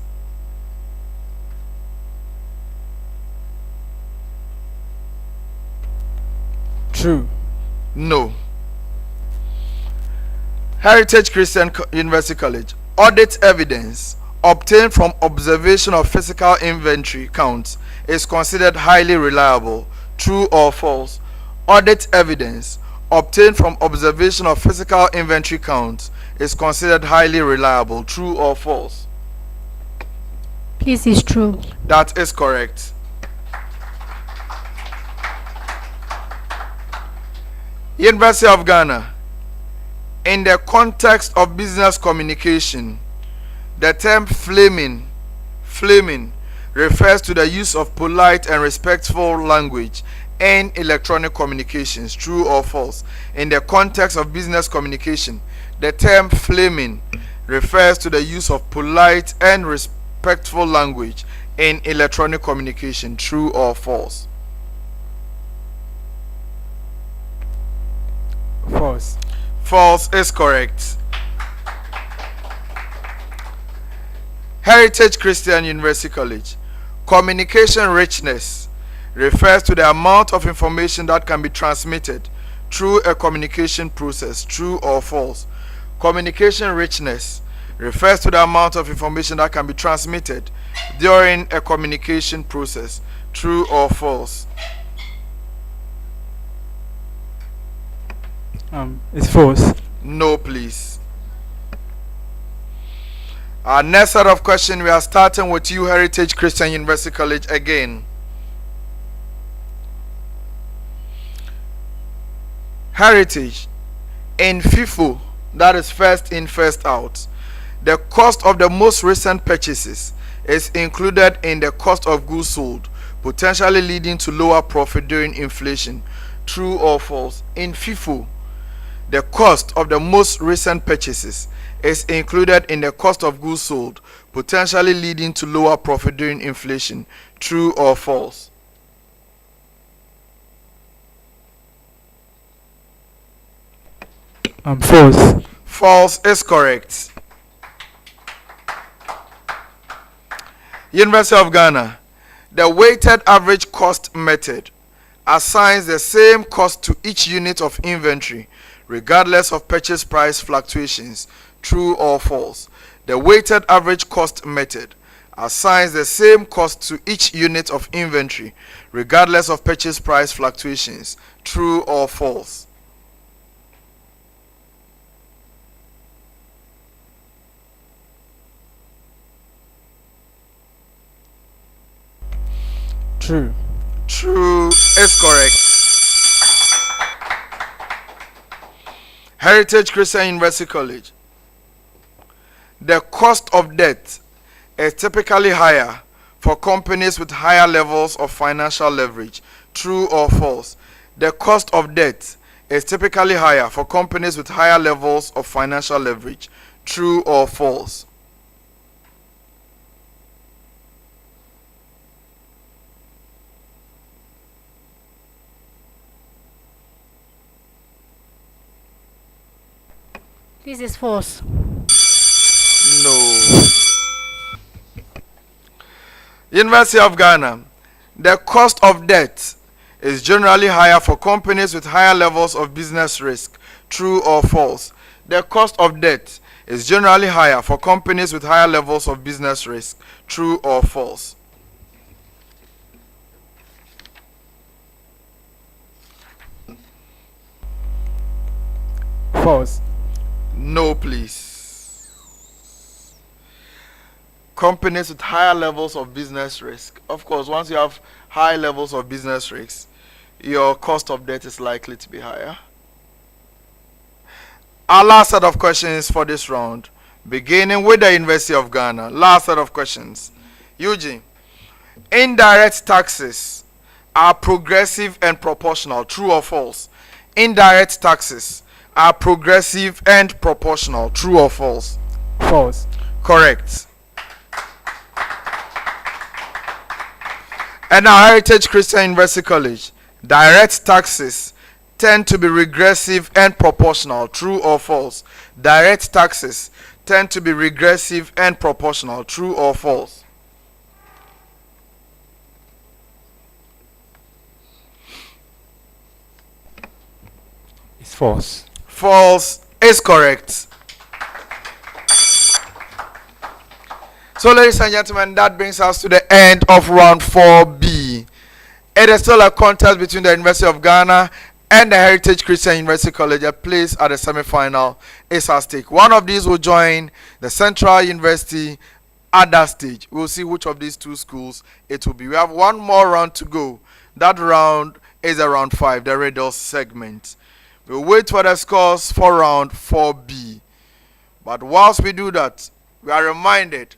True. No. Heritage Christian University College. Audit evidence obtained from observation of physical inventory counts is considered highly reliable. True or false? Audit evidence obtained from observation of physical inventory counts is considered highly reliable. True or false? Please, is true. That is correct. University of Ghana. In the context of business communication, the term flaming refers to the use of polite and respectful language in electronic communications. True or false? In the context of business communication, the term flaming refers to the use of polite and respectful language in electronic communication. True or false? False. False is correct. Heritage Christian University College. Communication richness refers to the amount of information that can be transmitted through a communication process. True or false? Communication richness refers to the amount of information that can be transmitted during a communication process. True or false? It's false. No, please. Our next set of questions, we are starting with you, Heritage Christian University College again. Heritage. In FIFO, that is first in, first out, the cost of the most recent purchases is included in the cost of goods sold, potentially leading to lower profit during inflation. True or false? In FIFO, the cost of the most recent purchases is included in the cost of goods sold, potentially leading to lower profit during inflation. True or false? False. False is correct. University of Ghana. The weighted average cost method assigns the same cost to each unit of inventory regardless of purchase price fluctuations. True or false? The weighted average cost method assigns the same cost to each unit of inventory regardless of purchase price fluctuations. True or false? True. True is correct. Heritage Christian University College. The cost of debt is typically higher for companies with higher levels of financial leverage. True or false? The cost of debt is typically higher for companies with higher levels of financial leverage. True or false? This is false. No. University of Ghana. The cost of debt is generally higher for companies with higher levels of business risk. True or false? The cost of debt is generally higher for companies with higher levels of business risk. True or false? False. No, please. Companies with higher levels of business risk. Of course, once you have high levels of business risk, your cost of debt is likely to be higher. Our last set of questions for this round, beginning with the University of Ghana. Last set of questions. Eugene, indirect taxes are progressive and proportional. True or false? Indirect taxes are progressive and proportional. True or false? False. Correct. And now, Heritage Christian University College, direct taxes tend to be regressive and proportional. True or false? Direct taxes tend to be regressive and proportional. True or false? It's false. False is correct. So, ladies and gentlemen, that brings us to the end of round 4B. It is still a contest between the University of Ghana and the Heritage Christian University College. A place at the semi-final is at stake. One of these will join the Central University at that stage. We'll see which of these two schools it will be. We have one more round to go. That round is round 5, the riddles segment. We'll wait for the scores for round 4B. But whilst we do that, we are reminded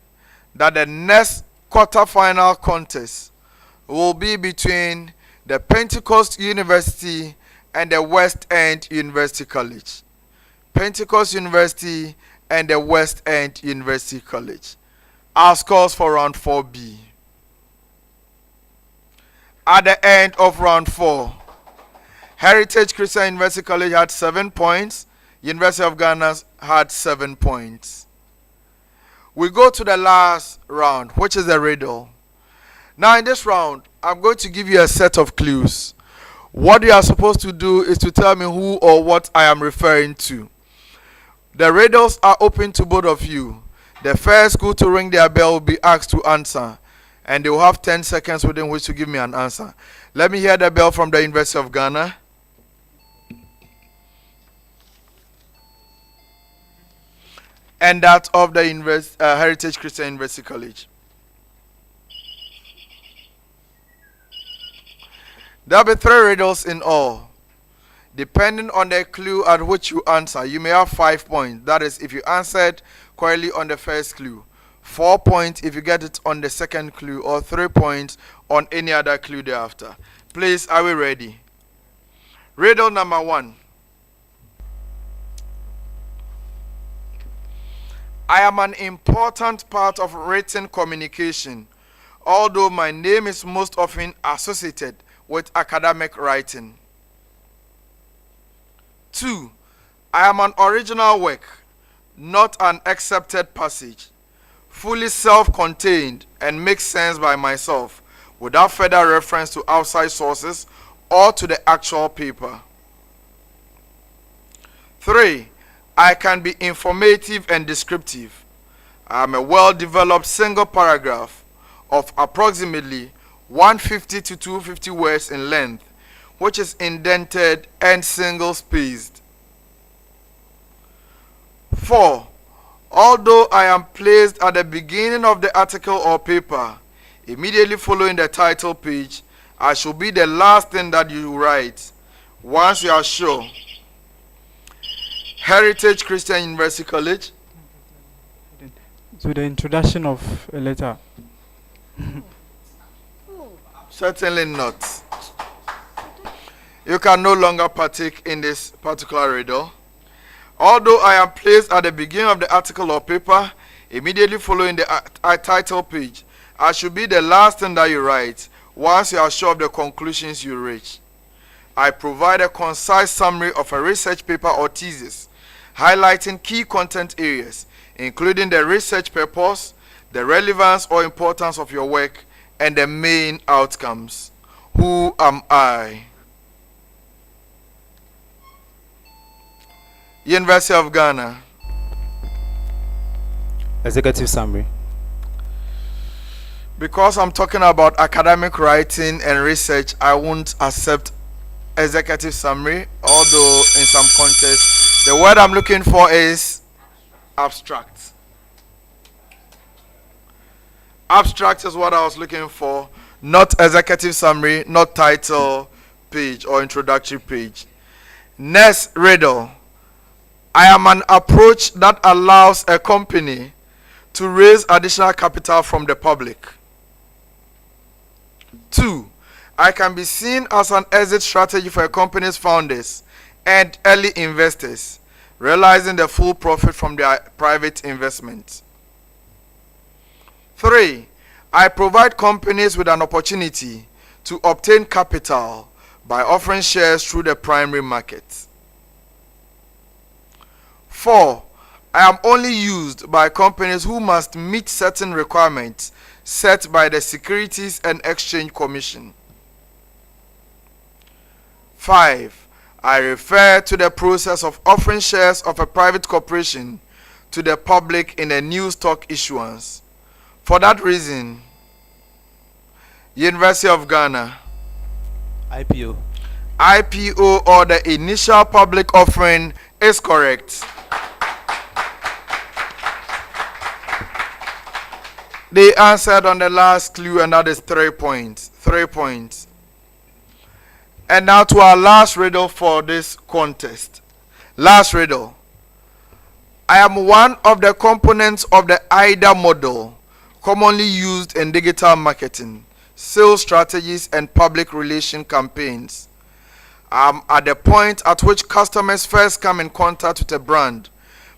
that the next quarter-final contest will be between the Pentecost University and the West End University College. Pentecost University and the West End University College. Our scores for round 4B. At the end of round 4, Heritage Christian University College had 7 points. University of Ghana had 7 points. We go to the last round, which is the riddle. Now in this round, I'm going to give you a set of clues. What you are supposed to do is to tell me who or what I am referring to. The riddles are open to both of you. The first school to ring their bell will be asked to answer, and they will have 10 seconds within which to give me an answer. Let me hear the bell from the University of Ghana. And that of the Heritage Christian University College. There will be 3 riddles in all. Depending on the clue at which you answer, you may have 5 points. That is, if you answered correctly on the first clue. 4 points if you get it on the second clue, or 3 points on any other clue thereafter. Please, are we ready? Riddle number 1. I am an important part of written communication, although my name is most often associated with academic writing. 2. I am an original work, not an accepted passage, fully self-contained and makes sense by myself, without further reference to outside sources or to the actual paper. 3. I can be informative and descriptive. I am a well-developed single paragraph of approximately 150 to 250 words in length, which is indented and single-spaced. 4. Although I am placed at the beginning of the article or paper, immediately following the title page, I should be the last thing that you write, once you are sure. Heritage Christian University College. To the introduction of a letter. Certainly not. You can no longer partake in this particular riddle. Although I am placed at the beginning of the article or paper, immediately following the title page, I should be the last thing that you write, once you are sure of the conclusions you reach. I provide a concise summary of a research paper or thesis, highlighting key content areas, including the research purpose, the relevance or importance of your work, and the main outcomes. Who am I? University of Ghana. Executive summary. Because I'm talking about academic writing and research, I won't accept executive summary, although in some contexts, the word I'm looking for is abstract. Abstract is what I was looking for, not executive summary, not title page or introductory page. Next riddle. I am an approach that allows a company to raise additional capital from the public. 2. I can be seen as an exit strategy for a company's founders and early investors, realizing the full profit from their private investment. 3. I provide companies with an opportunity to obtain capital by offering shares through the primary market. 4. I am only used by companies who must meet certain requirements set by the Securities and Exchange Commission. 5. I refer to the process of offering shares of a private corporation to the public in a new stock issuance. For that reason, University of Ghana. IPO. IPO, or the initial public offering, is correct. They answered on the last clue, and that is 3 points. 3 points. And now to our last riddle for this contest. Last riddle. I am one of the components of the IDA model, commonly used in digital marketing, sales strategies, and public relation campaigns. I'm at the point at which customers first come in contact with a brand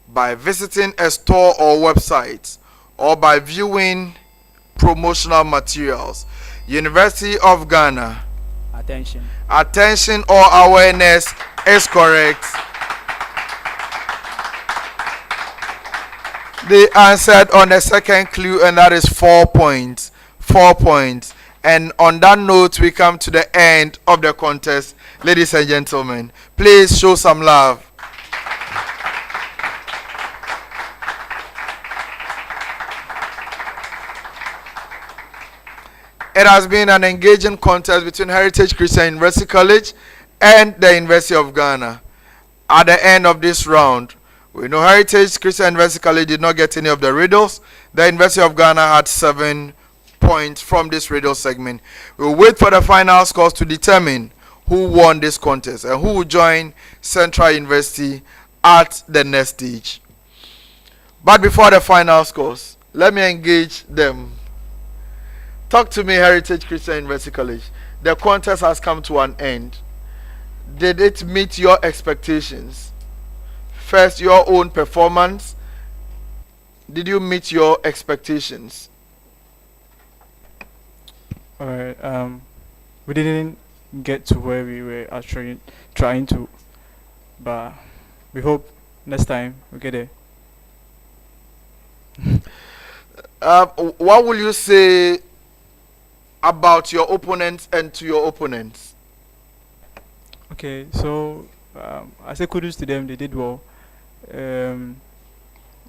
by visiting a store or website, or by viewing promotional materials. University of Ghana. Attention. Attention or awareness is correct. They answered on the second clue, and that is 4 points. 4 points. And on that note, we come to the end of the contest. Ladies and gentlemen, please show some love. It has been an engaging contest between Heritage Christian University College and the University of Ghana. At the end of this round, we know Heritage Christian University College did not get any of the riddles. The University of Ghana had 7 points from this riddle segment. We'll wait for the final scores to determine who won this contest and who will join Central University at the next stage. But before the final scores, let me engage them. Talk to me, Heritage Christian University College. The contest has come to an end. Did it meet your expectations? First, your own performance. Did you meet your expectations? Alright, we didn't get to where we were actually trying to, but we hope next time we get there. What will you say about your opponents and to your opponents? Okay, so I say kudos to them. They did well.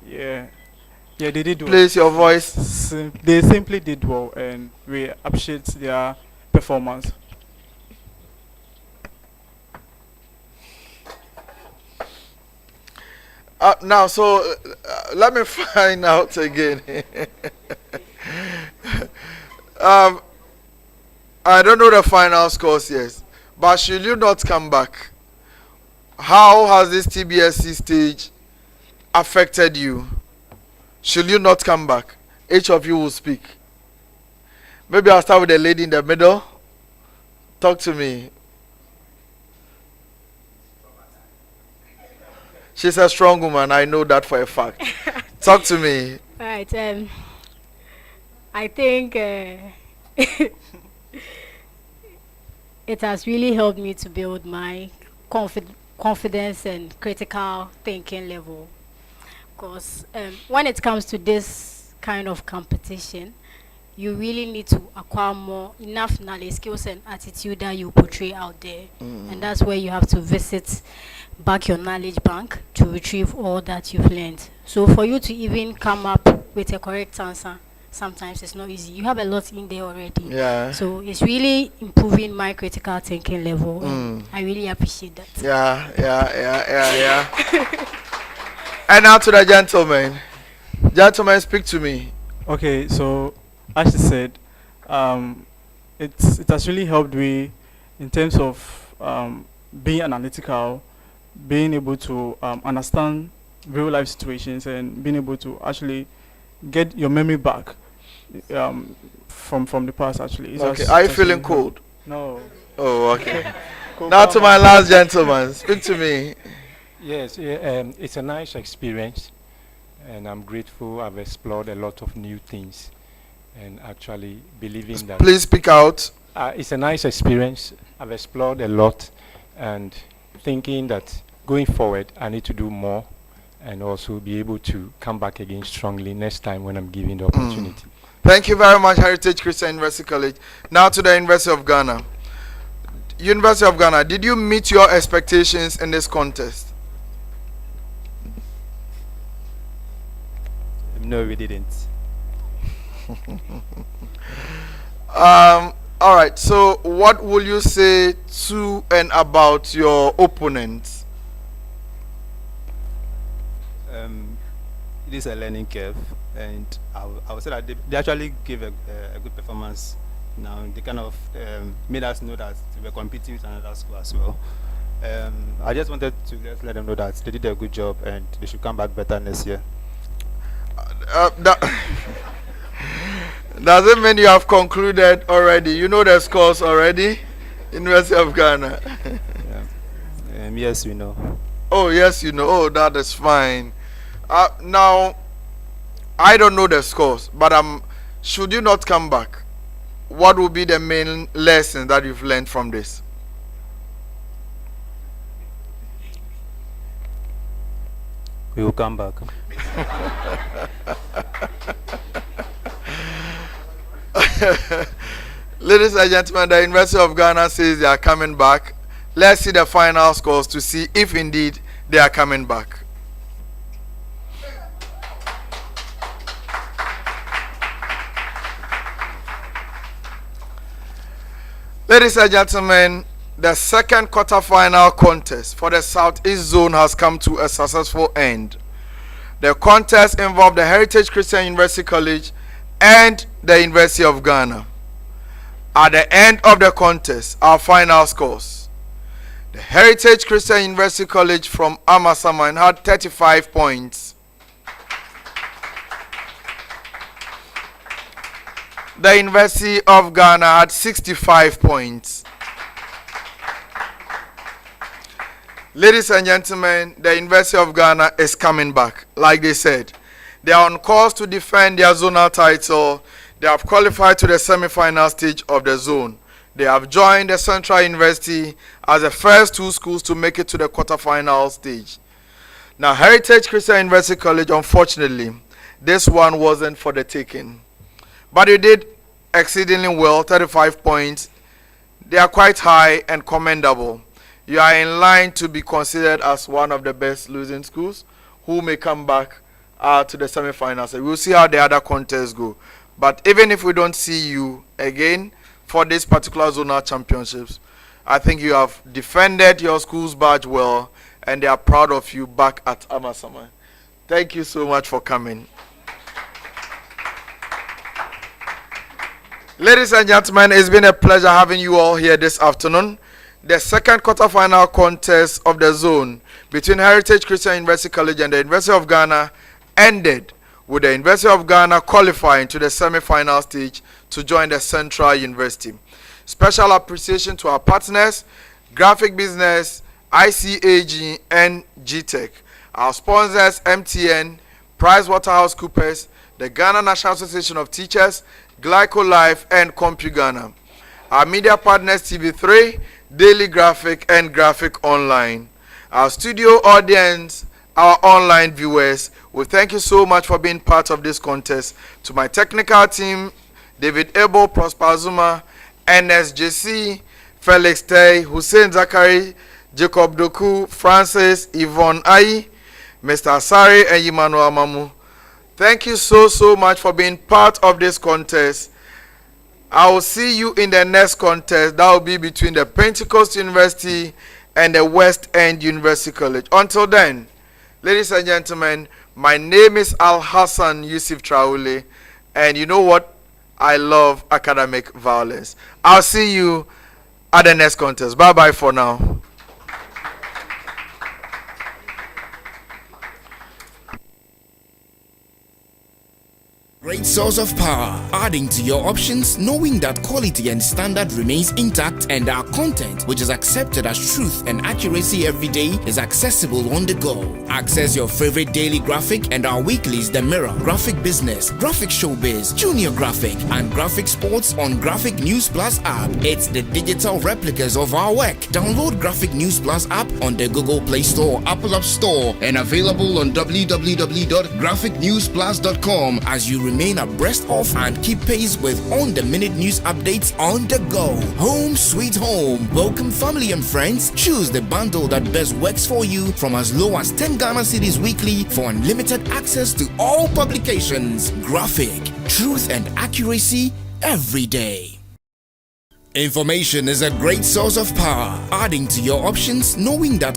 Yeah, they did well. Place your voice. They simply did well, and we appreciate their performance. Now, so let me find out again. I don't know the final scores yet, but should you not come back, how has this TBSC stage affected you? Should you not come back, each of you will speak. Maybe I'll start with the lady in the middle. Talk to me. She's a strong woman, I know that for a fact. Talk to me. Right. I think it has really helped me to build my confidence and critical thinking level. Because when it comes to this kind of competition, you really need to acquire more enough knowledge, skills, and attitude that you portray out there. And that's where you have to visit back your knowledge bank to retrieve all that you've learned. So for you to even come up with a correct answer, sometimes it's not easy. You have a lot in there already. Yeah. So it's really improving my critical thinking level. And I really appreciate that. Yeah. And now to the gentleman. Gentlemen, speak to me. Okay, so as she said, it has really helped me in terms of being analytical, being able to understand real life situations, and being able to actually get your memory back from the past. Actually, Okay. Are you feeling cold? No. Oh, okay. Now to my last gentleman. Speak to me. Yes, it's a nice experience, and I'm grateful. I've explored a lot of new things, and actually believing that. Please speak out. It's a nice experience. I've explored a lot, and thinking that going forward, I need to do more, and also be able to come back again strongly next time when I'm given the opportunity. Thank you very much, Heritage Christian University College. Now to the University of Ghana. University of Ghana, did you meet your expectations in this contest? No, we didn't. All right. So, what will you say to and about your opponents? It is a learning curve, and I would say that they actually gave a good performance. Now they kind of made us know that we were competing with another school as well. I just wanted to just let them know that they did a good job and they should come back better next year. Does it mean you have concluded already? You know the scores already? University of Ghana. Yes, we know. Oh, yes, you know. Oh, that is fine. Now, I don't know the scores, but should you not come back, what will be the main lesson that you've learned from this? We will come back. Ladies and gentlemen, the University of Ghana says they are coming back. Let's see the final scores to see if indeed they are coming back. Ladies and gentlemen, the second quarter-final contest for the Southeast Zone has come to a successful end. The contest involved the Heritage Christian University College and the University of Ghana. At the end of the contest, our final scores. The Heritage Christian University College from Amasaman had 35 points. The University of Ghana had 65 points. Ladies and gentlemen, the University of Ghana is coming back. Like they said, they are on course to defend their zonal title. They have qualified to the semi-final stage of the zone. They have joined the Central University as the first two schools to make it to the quarterfinal stage. Now, Heritage Christian University College, unfortunately, this one wasn't for the taking. But they did exceedingly well, 35 points. They are quite high and commendable. You are in line to be considered as one of the best losing schools who may come back to the semi-finals. We'll see how the other contests go. But even if we don't see you again for this particular zonal championships, I think you have defended your school's badge well, and they are proud of you back at Amasama. Thank you so much for coming. Ladies and gentlemen, it's been a pleasure having you all here this afternoon. The second quarterfinal contest of the zone between Heritage Christian University College and the University of Ghana ended with the University of Ghana qualifying to the semi-final stage to join the Central University. Special appreciation to our partners, Graphic Business, ICAG, and GTech. Our sponsors, MTN, PricewaterhouseCoopers, the Ghana National Association of Teachers, Glyco Life, and CompuGhana. Our media partners, TV3, Daily Graphic, and Graphic Online. Our studio audience, our online viewers, we thank you so much for being part of this contest. To my technical team, David Abel, Prosper Zuma, NSJC, Felix Tay, Hussein Zakari, Jacob Doku, Francis, Yvonne Ai, Mr. Asari, and Emmanuel Mamu. Thank you so much for being part of this contest. I will see you in the next contest. That will be between the Pentecost University and the West End University College. Until then, ladies and gentlemen, my name is Al Hassan Yusuf Traule, and you know what? I love academic violence. I'll see you at the next contest. Bye bye for now. Great source of power, adding to your options, knowing that quality and standard remains intact, and our content, which is accepted as truth and accuracy every day, is accessible on the go. Access your favorite daily graphic and our weeklies, The Mirror, Graphic Business, Graphic Showbiz, Junior Graphic, and Graphic Sports on Graphic News Plus app. It's the digital replicas of our work. Download Graphic News Plus app on the Google Play Store, Apple App Store, and available on www.graphicnewsplus.com as you remain abreast of and keep pace with on-the-minute news updates on the go. Home sweet home. Welcome family and friends. Choose the bundle that best works for you from as low as 10 Ghana cedis weekly for unlimited access to all publications. Graphic, truth and accuracy every day. Information is a great source of power, adding to your options, knowing that